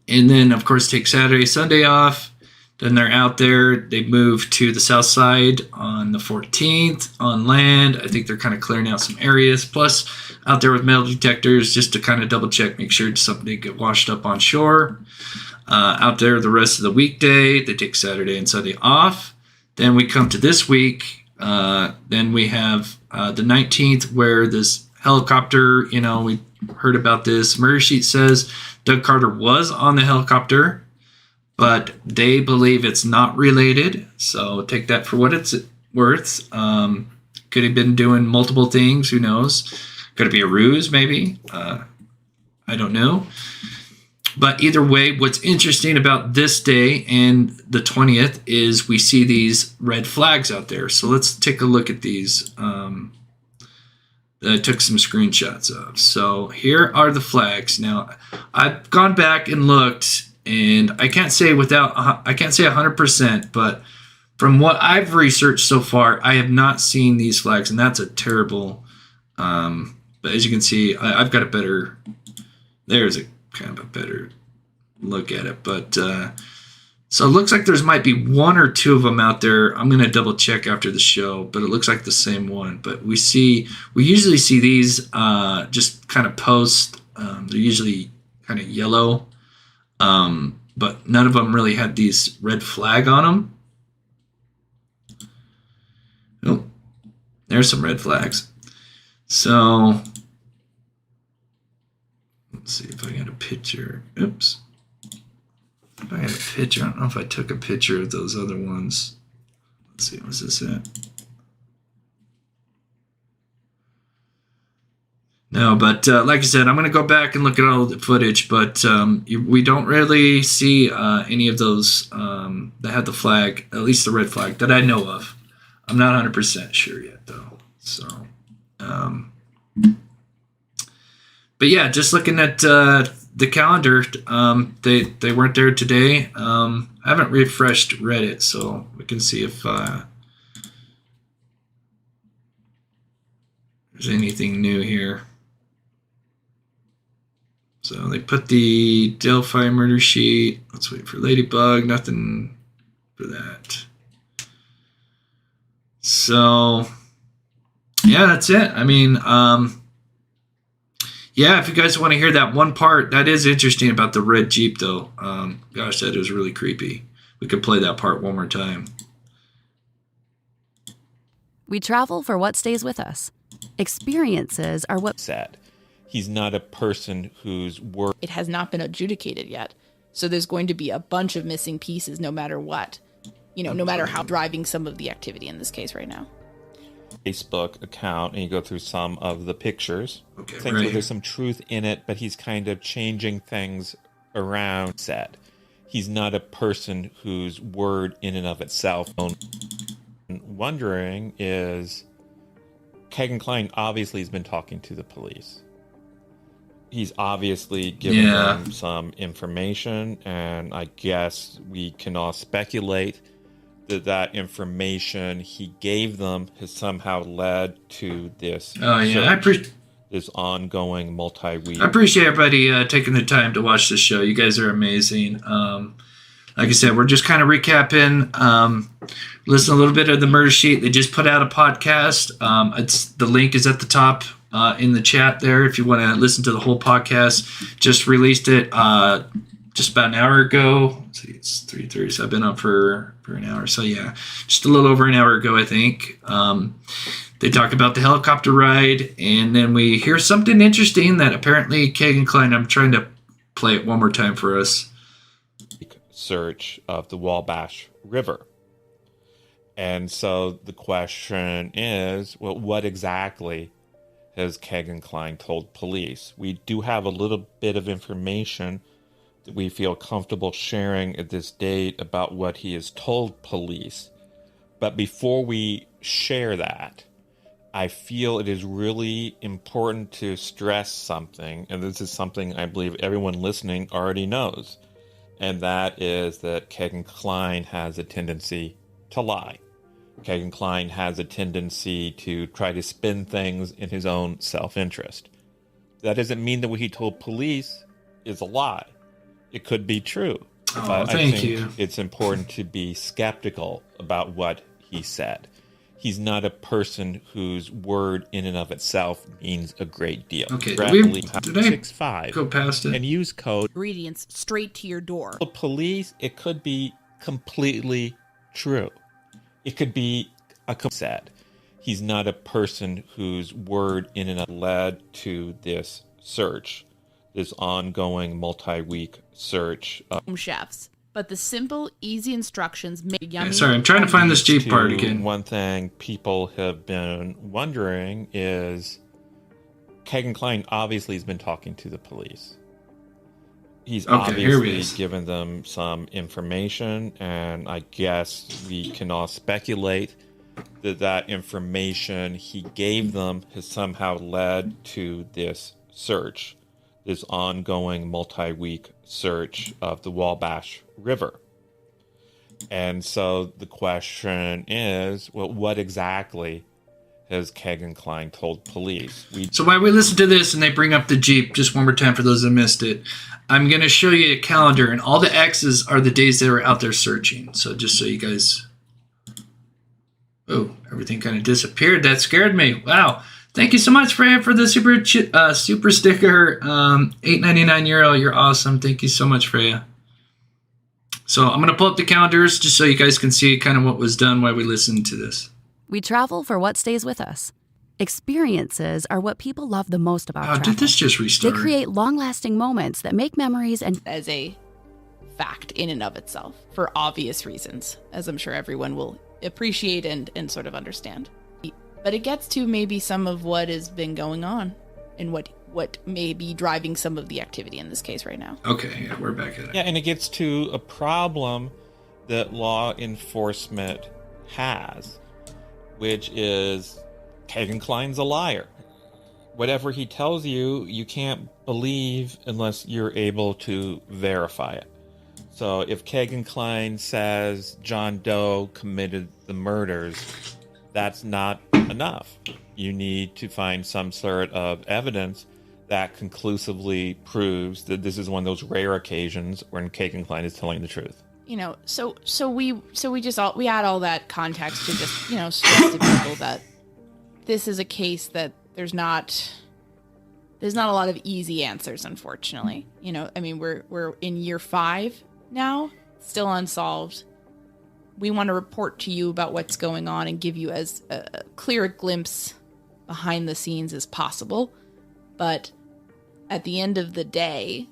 And then, of course, take Saturday, Sunday off. Then they're out there. They move to the south side on the 14th on land. I think they're kind of clearing out some areas. Plus, out there with metal detectors just to kind of double check, make sure something didn't get washed up on shore. Out there the rest of the weekday. They take Saturday and Sunday off. Then we come to this week. Then we have the 19th where this helicopter, we heard about this. Murder sheet says Doug Carter was on the helicopter, but they believe it's not related. So take that for what it's worth. Could have been doing multiple things. Who knows? Could it be a ruse, maybe? I don't know. But either way, what's interesting about this day and the 20th is we see these red flags out there. So let's take a look at these. That I took some screenshots of. So here are the flags. Now, I've gone back and looked, and I can't say 100%, but from what I've researched so far, I have not seen these flags, and that's a terrible. But as you can see, I've got a better. There's a kind of a better look at it, but so it looks like there's might be one or two of them out there. I'm going to double check after the show, but it looks like the same one. But we usually see these just kind of post. They're usually kind of yellow, but none of them really had these red flag on them. Oh, there's some red flags. So let's see if I got a picture. Oops. If I had a picture, I don't know if I took a picture of those other ones. Let's see, what's this at? No, but like I said, I'm going to go back and look at all the footage, but we don't really see any of those that had the flag, at least the red flag, that I know of. I'm not 100% sure yet, though. So, but yeah, just looking at the calendar, they weren't there today. I haven't refreshed Reddit, so we can see if there's anything new here. So they put the Delphi murder sheet. Let's wait for Ladybug. Nothing for that. So yeah, that's it. I mean, Yeah, if you guys want to hear that one part, that is interesting about the red Jeep, though. Gosh, that is really creepy. We could play that part one more time. We travel for what stays with us. Experiences are what said. He's not a person whose word. It has not been adjudicated yet. So there's going to be a bunch of missing pieces no matter what. No matter how driving some of the activity in this case right now. Facebook account, and you go through some of the pictures. Okay, things where there's some truth in it, but he's kind of changing things around. Said. He's not a person whose word in and of itself. Wondering is, Kegan Kline obviously has been talking to the police. He's obviously given them some information, and I guess we can all speculate that information he gave them has somehow led to this. Oh yeah, this ongoing multi-week. I appreciate everybody taking the time to watch this show. You guys are amazing. Like I said, we're just kind of recapping. Listen a little bit of the Murder Sheet. They just put out a podcast. The link is at the top in the chat there if you want to listen to the whole podcast. Just released it just about an hour ago. Let's see, it's 3:30, so I've been up for an hour. So yeah, just a little over an hour ago, I think. They talk about the helicopter ride, and then we hear something interesting that apparently Kegan Kline, I'm trying to play it one more time for us. Search of the Wabash River. And so the question is, well, what exactly has Kegan Kline told police? We do have a little bit of information that we feel comfortable sharing at this date about what he has told police. But before we share that, I feel it is really important to stress something, and this is something I believe everyone listening already knows, and that is that Kegan Kline has a tendency to lie. Kegan Kline has a tendency to try to spin things in his own self-interest. That doesn't mean that what he told police is a lie. It could be true. I think it's important to be skeptical about what he said. He's not a person whose word in and of itself means a great deal. Okay, did I go past it? And use code ingredients straight to your door. The police, it could be completely true. It could be said. He's not a person whose word in and of led to this search, this ongoing multi-week search. Home chefs. But the simple, easy instructions make yummy. Sorry, I'm trying to find this Jeep part again. One thing people have been wondering is Kegan Kline obviously has been talking to the police. He's obviously given them some information, and I guess we can all speculate that information he gave them has somehow led to this search, this ongoing multi-week search of the Wabash River. And so the question is, well, what exactly has Kegan Kline told police? So while we listen to this and they bring up the Jeep, just one more time for those that missed it, I'm going to show you a calendar, and all the X's are the days they were out there searching. So just so you guys... Oh, everything kind of disappeared. That scared me. Wow. Thank you so much, Freya, for the super sticker. €8.99. You're awesome. Thank you so much, Freya. So I'm going to pull up the calendars just so you guys can see kind of what was done while we listened to this. We travel for what stays with us. Experiences are what people love the most about travel. Did this just restart? They create long-lasting moments that make memories and... As a fact in and of itself, for obvious reasons, as I'm sure everyone will appreciate and sort of understand. But it gets to maybe some of what has been going on and what may be driving some of the activity in this case right now. Okay, yeah, we're back at it. Yeah, and it gets to a problem that law enforcement has, which is Kegan Kline's a liar. Whatever he tells you, you can't believe unless you're able to verify it. So if Kegan Kline says John Doe committed the murders, that's not enough. You need to find some sort of evidence that conclusively proves that this is one of those rare occasions when Kegan Kline is telling the truth. You know, so we add all that context to just, stress to people that this is a case that there's not there's not a lot of easy answers, unfortunately. You know, I mean, we're in year 5 now, still unsolved. We want to report to you about what's going on and give you as clear a glimpse behind the scenes as possible. But at the end of the day,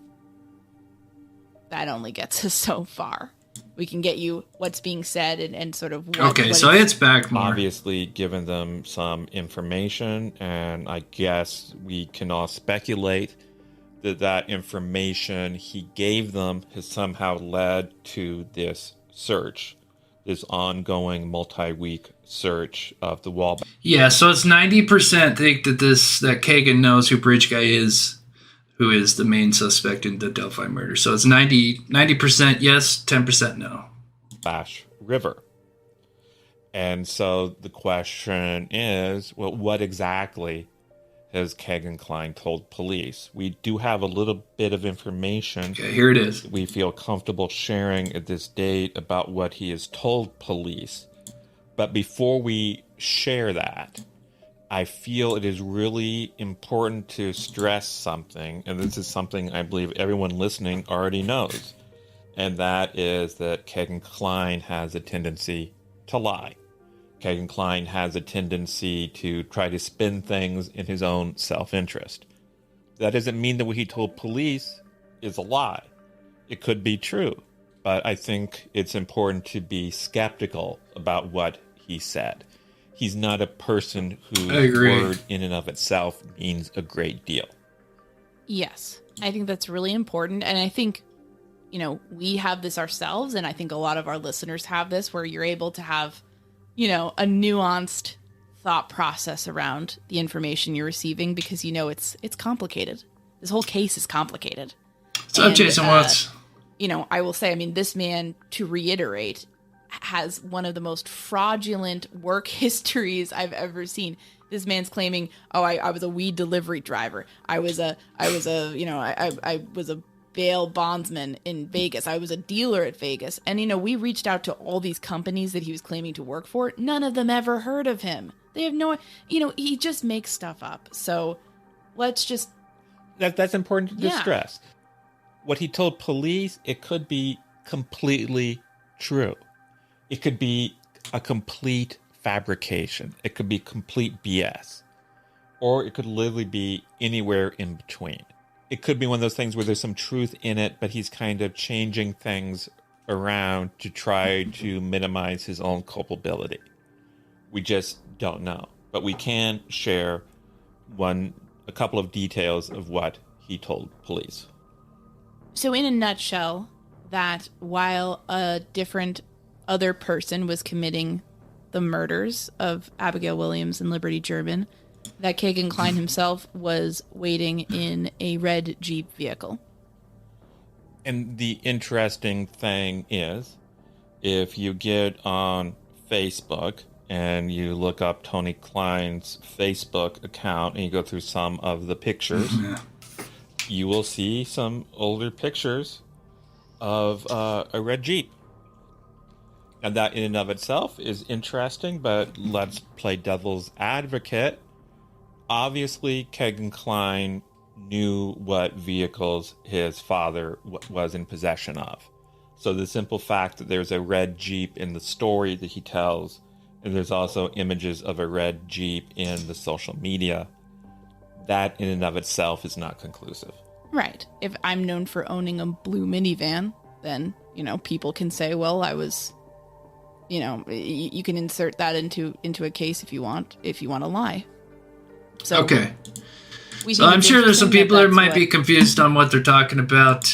that only gets us so far. We can get you what's being said and sort of what so it's back more. Obviously given them some information, and I guess we can all speculate that information he gave them has somehow led to this search, this ongoing multi-week search of the Wabash. Yeah, so it's 90% think that Kegan knows who Bridge Guy is, who is the main suspect in the Delphi murder. So it's 90% yes, 10% no. Wabash River. And so the question is, well, what exactly has Kegan Kline told police? We do have a little bit of information. Okay, here it is. We feel comfortable sharing at this date about what he has told police. But before we share that, I feel it is really important to stress something, and this is something I believe everyone listening already knows, and that is that Kegan Kline has a tendency to lie. Kegan Kline has a tendency to try to spin things in his own self-interest. That doesn't mean that what he told police is a lie. It could be true, but I think it's important to be skeptical about what he said. He's not a person whose word in and of itself means a great deal. Yes, I think that's really important. And I think, you know, we have this ourselves, and I think a lot of our listeners have this, where you're able to have, you know, a nuanced thought process around the information you're receiving, because, you know, it's complicated. This whole case is complicated. What's up, Jason Watts? You know, I will say, I mean, this man, to reiterate, has one of the most fraudulent work histories I've ever seen. This man's claiming, oh, I was a weed delivery driver. I was a bail bondsman in Vegas. I was a dealer at Vegas. And, you know, we reached out to all these companies that he was claiming to work for. None of them ever heard of him. They have no, you know, he just makes stuff up. So let's just. That's important to stress. What he told police, it could be completely true. It could be a complete fabrication. It could be complete BS. Or it could literally be anywhere in between. It could be one of those things where there's some truth in it, but he's kind of changing things around to try to minimize his own culpability. We just don't know. But we can share a couple of details of what he told police. So in a nutshell, that while a different other person was committing the murders of Abigail Williams and Liberty German, that Kegan Kline himself was waiting in a red Jeep vehicle. And the interesting thing is, if you get on Facebook and you look up Tony Klein's Facebook account and you go through some of the pictures, you will see some older pictures of a red Jeep. And that in and of itself is interesting, but let's play devil's advocate. Obviously, Kegan Kline knew what vehicles his father was in possession of. So the simple fact that there's a red Jeep in the story that he tells, and there's also images of a red Jeep in the social media, that in and of itself is not conclusive. Right. If I'm known for owning a blue minivan, then, you know, people can say, well, I was, you know, you can insert that into a case if you want to lie. So okay. So I'm sure there's some people that might be confused on what they're talking about.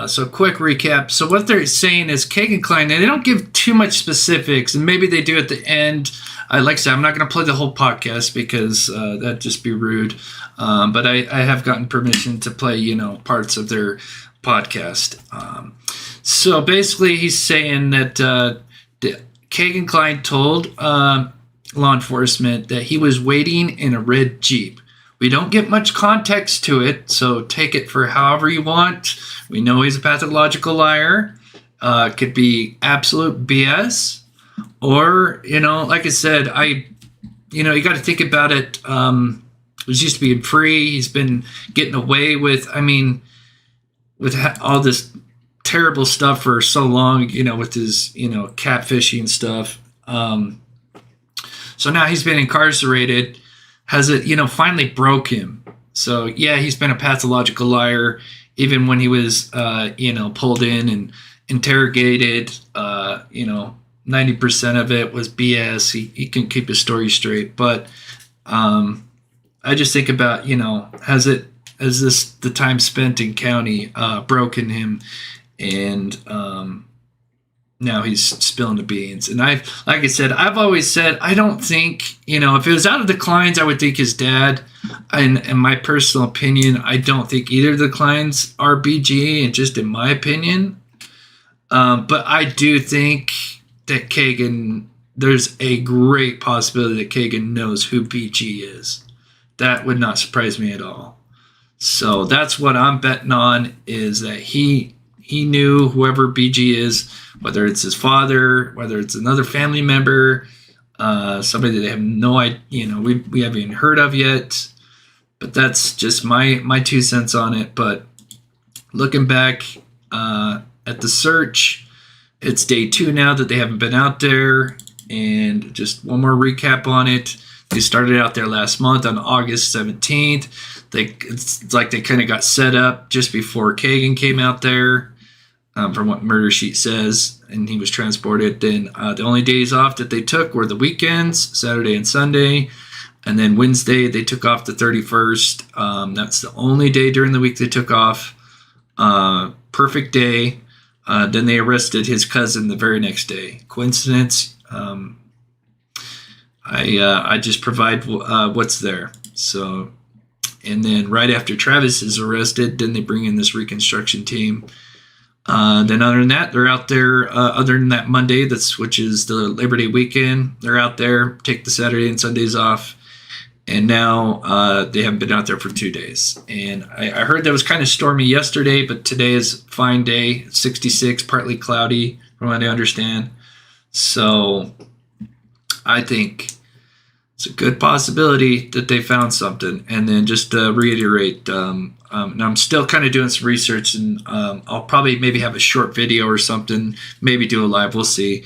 So quick recap. So what they're saying is Kegan Kline, and they don't give too much specifics, and maybe they do at the end. Like I said, I'm not going to play the whole podcast because that'd just be rude. But I have gotten permission to play, you know, parts of their podcast. So basically he's saying that Kegan Kline told law enforcement that he was waiting in a red Jeep. We don't get much context to it, so take it for however you want. We know he's a pathological liar. Could be absolute BS. Or, you know, like I said, you got to think about it. was used to being free. He's been getting away with, with all this terrible stuff for so long, with his, catfishing stuff. So now he's been incarcerated. Has it, finally broke him. So yeah, he's been a pathological liar, even when he was, pulled in and interrogated. 90% of it was BS. He can keep his story straight. But I just think about, has the time spent in county broken him, and now he's spilling the beans. And like I said, I've always said, I don't think, if it was out of the Kleins, I would think his dad. And in my personal opinion, I don't think either of the Kleins are BG, and just in my opinion. But I do think that Kegan, there's a great possibility that Kegan knows who BG is. That would not surprise me at all. So that's what I'm betting on, is that he knew whoever BG is, whether it's his father, whether it's another family member, somebody that they have no idea, we haven't even heard of yet. But that's just my 2 cents on it. But looking back at the search, it's day 2 now that they haven't been out there. And just one more recap on it. They started out there last month on August 17th. It's like they kind of got set up just before Kegan came out there, from what Murder Sheet says, and he was transported. Then the only days off that they took were the weekends, Saturday and Sunday. And then Wednesday, they took off the 31st. That's the only day during the week they took off. Perfect day. Then they arrested his cousin the very next day. Coincidence? I just provide what's there. So, and then right after Travis is arrested, then they bring in this reconstruction team. Then other than that, they're out there. Other than that Monday, which is the Labor Day weekend, they're out there. Take the Saturday and Sundays off. And now they haven't been out there for 2 days. And I heard that was kind of stormy yesterday, but today is a fine day. 66, partly cloudy, from what I understand. So I think it's a good possibility that they found something. And then just to reiterate, and I'm still kind of doing some research, and I'll probably maybe have a short video or something, maybe do a live, we'll see.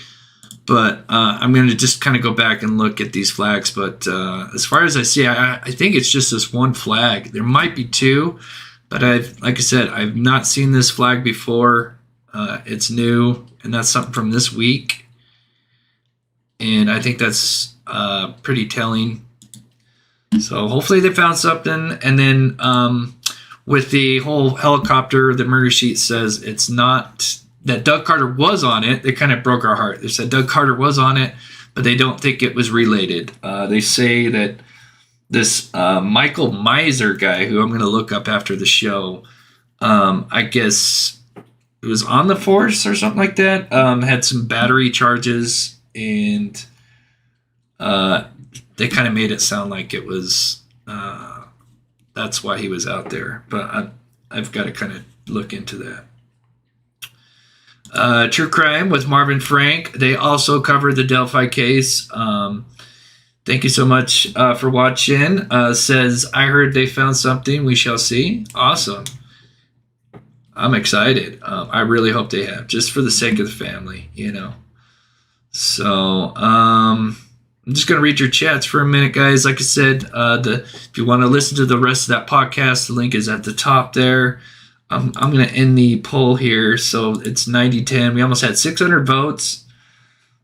But I'm going to just kind of go back and look at these flags. But as far as I see, I think it's just this one flag. There might be 2, but like I said, I've not seen this flag before. It's new, and that's something from this week. And I think that's pretty telling. So hopefully they found something. And then with the whole helicopter, the Murder Sheet says it's not that Doug Carter was on it. They kind of broke our heart. They said Doug Carter was on it, but they don't think it was related. They say that this Michael Miser guy, who I'm going to look up after the show, I guess it was on the force or something like that, had some battery charges, and they kind of made it sound like it was that's why he was out there. But I've got to kind of look into that. True Crime with Marvin Frank. They also covered the Delphi case. Thank you so much for watching. Says, I heard they found something. We shall see. Awesome. I'm excited. I really hope they have, just for the sake of the family, So, I'm just going to read your chats for a minute, guys. Like I said, if you want to listen to the rest of that podcast, the link is at the top there. I'm going to end the poll here. So it's 90-10. We almost had 600 votes.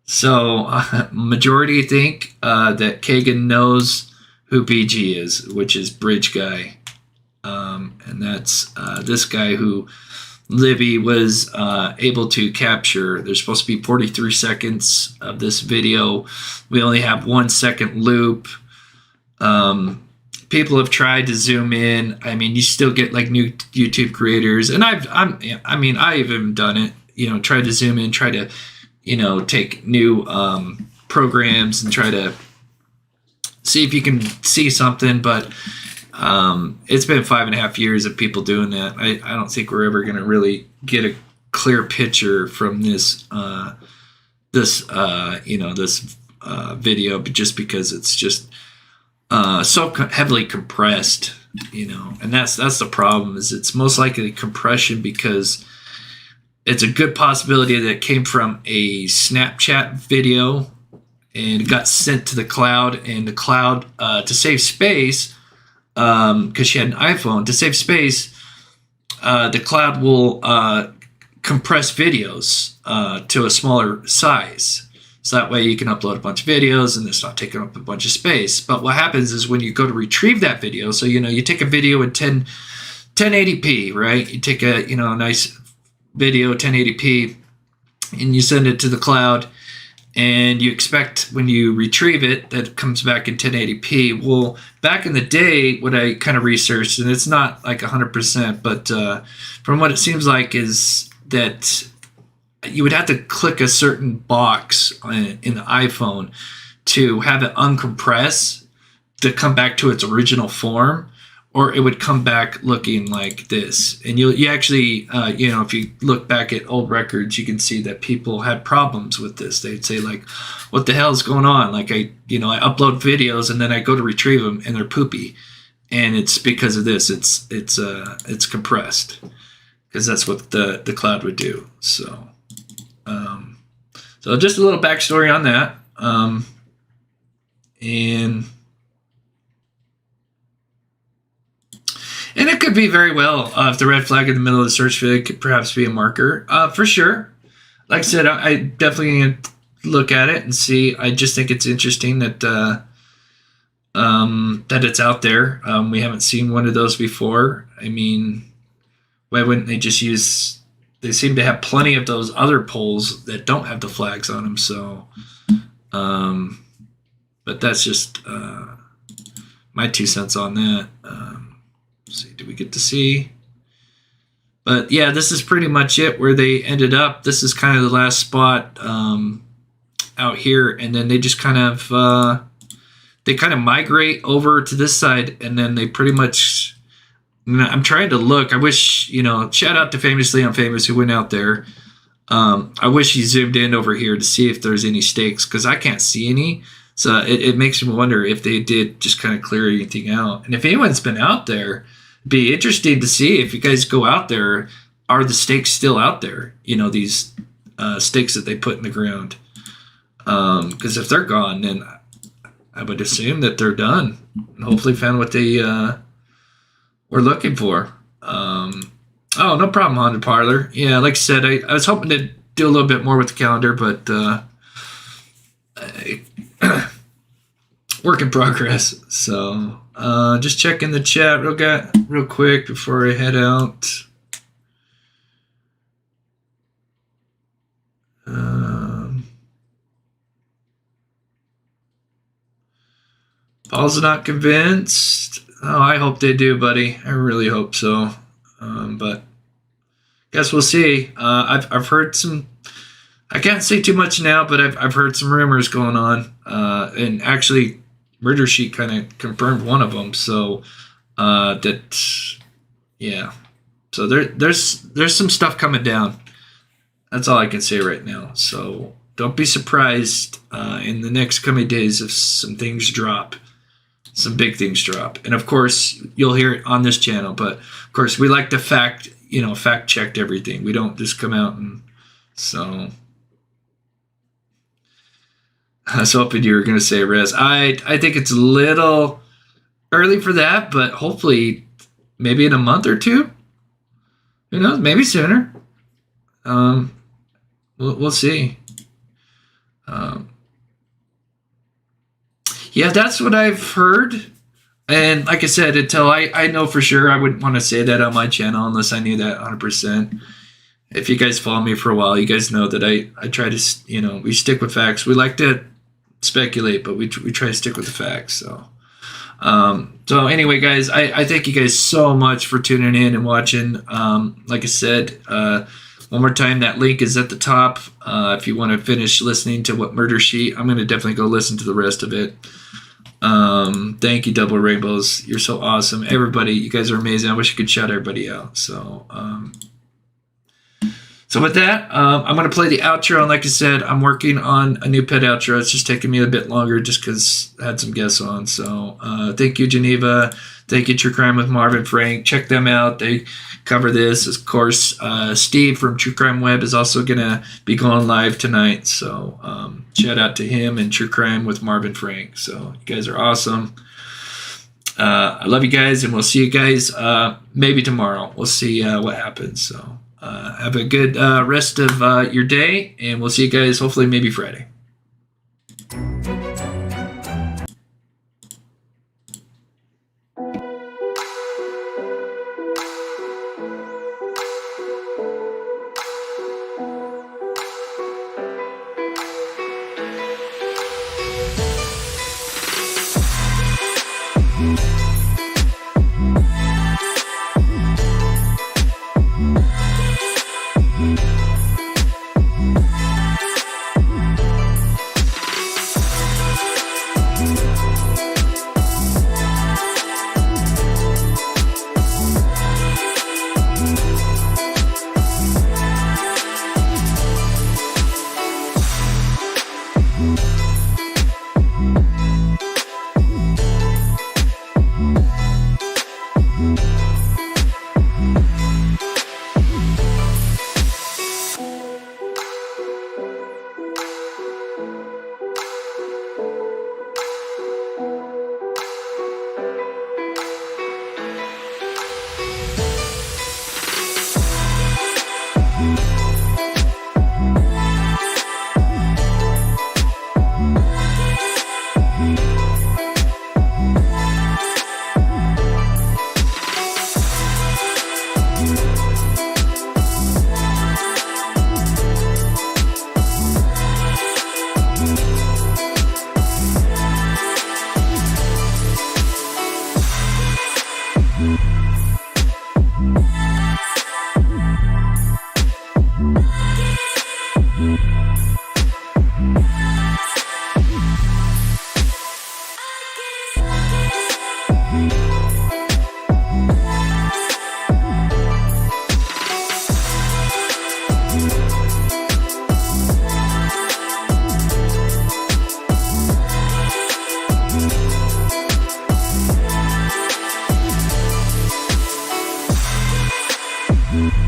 So majority think that Kegan knows who BG is, which is Bridge Guy. And that's this guy who Libby was able to capture. There's supposed to be 43 seconds of this video. We only have 1 second loop. People have tried to zoom in. I mean, you still get like new YouTube creators, and I've even done it. Tried to zoom in, try to, take new programs and try to see if you can see something. But it's been 5.5 years of people doing that. I don't think we're ever going to really get a clear picture from this video, but just because it's just heavily compressed, and that's the problem. Is it's most likely compression because it's a good possibility that it came from a Snapchat video and it got sent to the cloud, and the cloud to save space, because she had an iPhone, to save space, the cloud will compress videos to a smaller size. So that way you can upload a bunch of videos and it's not taking up a bunch of space. But what happens is when you go to retrieve that video, so you take a video in 1080p, right? You take a nice video 1080p and you send it to the cloud, and you expect when you retrieve it that it comes back in 1080p. Well, back in the day, what I kind of researched, and it's not like 100%, but from what it seems like is that you would have to click a certain box in the iPhone to have it uncompress to come back to its original form, or it would come back looking like this. And you actually, if you look back at old records, you can see that people had problems with this. They'd say like, what the hell is going on? Like I upload videos and then I go to retrieve them and they're poopy. And it's because of this. It's compressed, because that's what the cloud would do. So just a little backstory on that. And it could be very well, if the red flag in the middle of the search field could perhaps be a marker, for sure. Like I said, I definitely look at it and see. I just think it's interesting that that it's out there. We haven't seen one of those before. I mean, why wouldn't they just use? They seem to have plenty of those other poles that don't have the flags on them. So, but that's just my 2 cents on that. Let's see, did we get to see? But yeah, this is pretty much it where they ended up. This is kind of the last spot out here, and then they just kind of migrate over to this side, and then they pretty much. I'm trying to look. I wish, shout out to Famously Unfamous who went out there. I wish he zoomed in over here to see if there's any stakes, because I can't see any. So it makes me wonder if they did just kind of clear anything out. And if anyone's been out there, it'd be interesting to see if you guys go out there, are the stakes still out there? These stakes that they put in the ground. Because if they're gone, then I would assume that they're done and hopefully found what they were looking for. Oh, no problem, Haunted Parlor. Yeah, like I said, I was hoping to do a little bit more with the calendar, but work in progress. So just checking the chat real quick before I head out. Paul's not convinced. Oh, I hope they do, buddy. I really hope so. But guess we'll see. I've heard some. I can't say too much now, but I've heard some rumors going on, and actually, Murder Sheet kind of confirmed one of them. So yeah. So there's some stuff coming down. That's all I can say right now. So don't be surprised in the next coming days if some things drop, some big things drop, and of course you'll hear it on this channel. But of course, we like to fact check everything. We don't just come out and so. I was hoping you were going to say Rez. I think it's a little early for that, but hopefully maybe in a month or two. Who knows? Maybe sooner. We'll see. Yeah, that's what I've heard. And like I said, until I know for sure, I wouldn't want to say that on my channel unless I knew that 100%. If you guys follow me for a while, you guys know that I try to, we stick with facts. We like to speculate, but we try to stick with the facts. So anyway, guys, I thank you guys so much for tuning in and watching. Like I said, one more time, that link is at the top. If you want to finish listening to what Murder Sheet, I'm going to definitely go listen to the rest of it. Thank you, Double Rainbows. You're so awesome. Everybody, you guys are amazing. I wish I could shout everybody out. So So with that, I'm going to play the outro. And like I said, I'm working on a new pet outro. It's just taking me a bit longer just because I had some guests on. So thank you, Geneva. Thank you, True Crime with Marvin Frank. Check them out. They cover this. Of course, Steve from True Crime Web is also going to be going live tonight. So shout out to him and True Crime with Marvin Frank. So you guys are awesome. I love you guys, and we'll see you guys maybe tomorrow. We'll see what happens. So have a good rest of your day, and we'll see you guys hopefully maybe Friday. Mm-hmm.